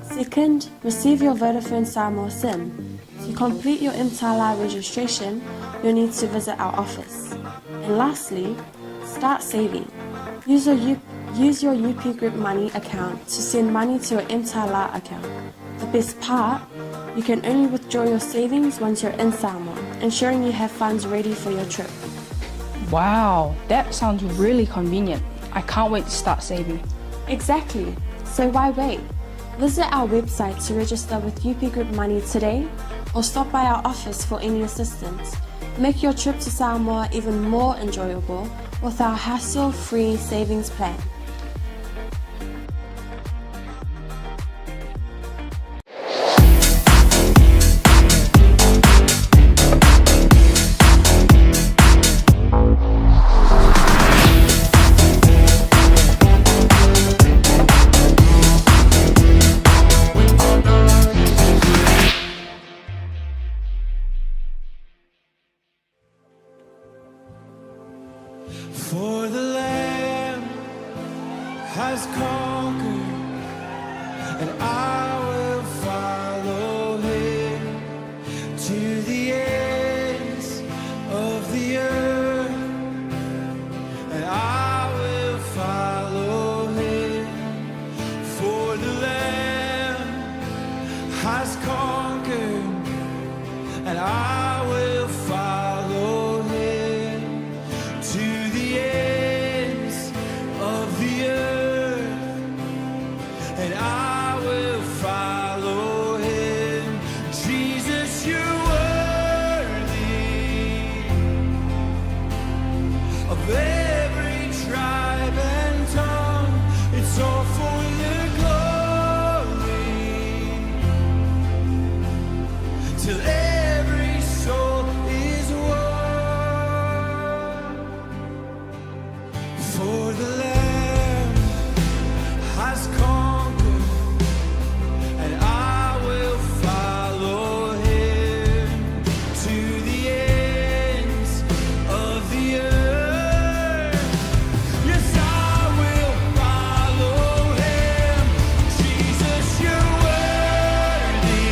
Second, receive your Vodafone Samoa SIM. To complete your Mtala registration, you'll need to visit our office. And lastly, start saving. Use your UP Group Money account to send money to your Mtala account. The best part, you can only withdraw your savings once you're in Samoa, ensuring you have funds ready for your trip. Wow, that sounds really convenient. I can't wait to start saving. Exactly. So why wait? Visit our website to register with UP Group Money today or stop by our office for any assistance. Make your trip to Samoa even more enjoyable with our hassle-free savings plan. For the Lamb has conquered, and I will follow him to the ends of the earth, and I will follow him. For the Lamb has conquered, and I will follow him to the ends of the earth, and I will follow him. Jesus, you're worthy of every tribe and tongue. It's all for your glory, till every soul is won. For the Lamb has conquered, and I will follow him to the ends of the earth. Yes, I will follow him. Jesus, you're worthy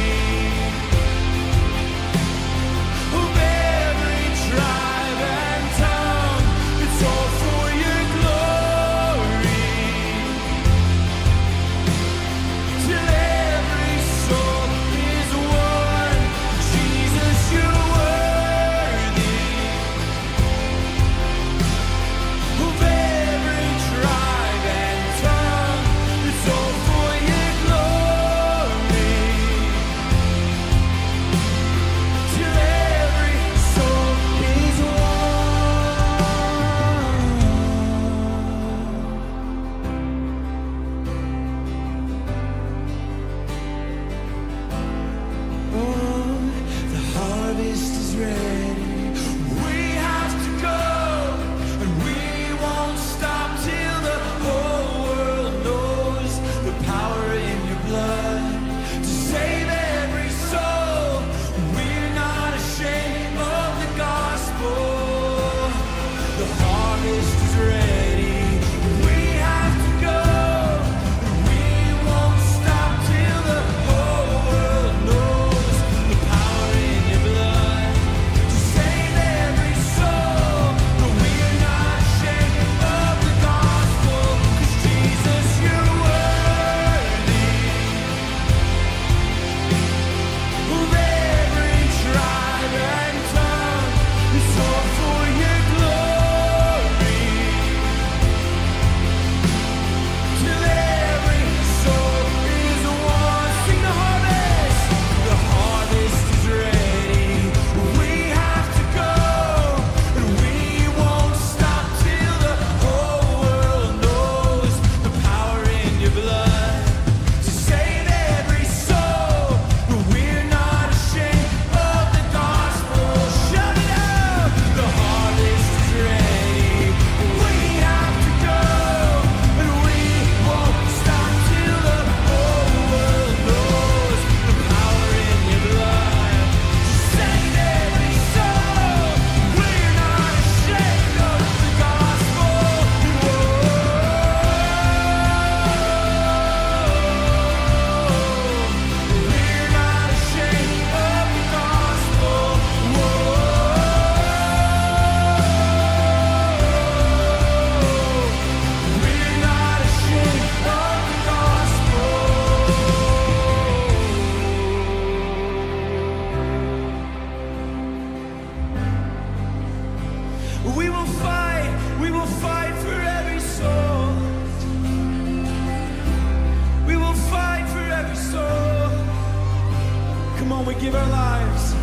Come on, we give our lives.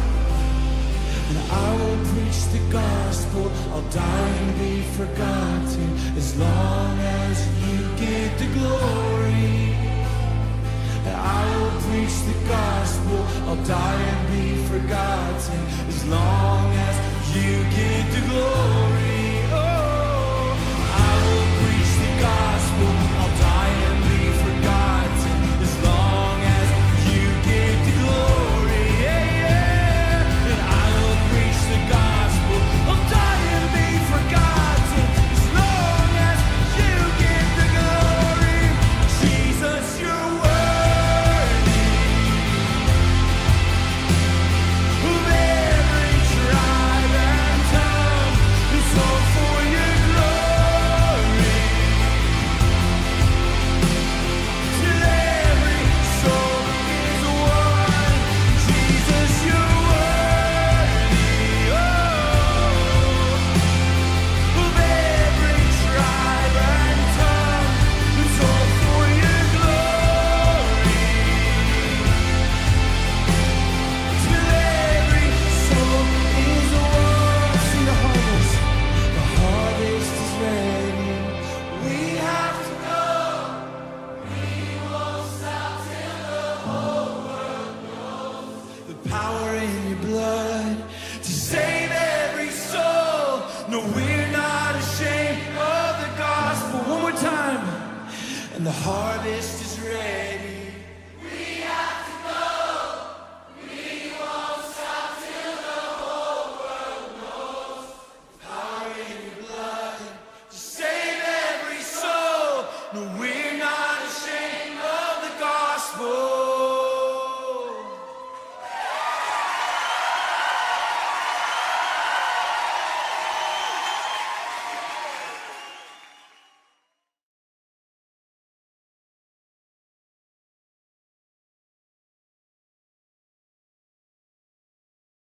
And I will preach the gospel. I'll die and be forgotten as long as you get the glory. And I will preach the gospel. I'll die and be forgotten as long as you get the glory. Oh, I will preach the gospel. I'll die and be forgotten as long as you get the glory. Yeah, yeah. And I will preach the gospel. I'll die and be forgotten as long as you get the glory. Jesus, you're worthy of every tribe and tongue. It's all for your glory. Till every soul is one. Jesus, you're worthy, of every tribe and tongue. It's all for your glory. Till every soul is one. See the harvest. The harvest is ready. We have to go. The power in your blood to save every soul. No, we're not ashamed of the gospel. One more time. And the harvest is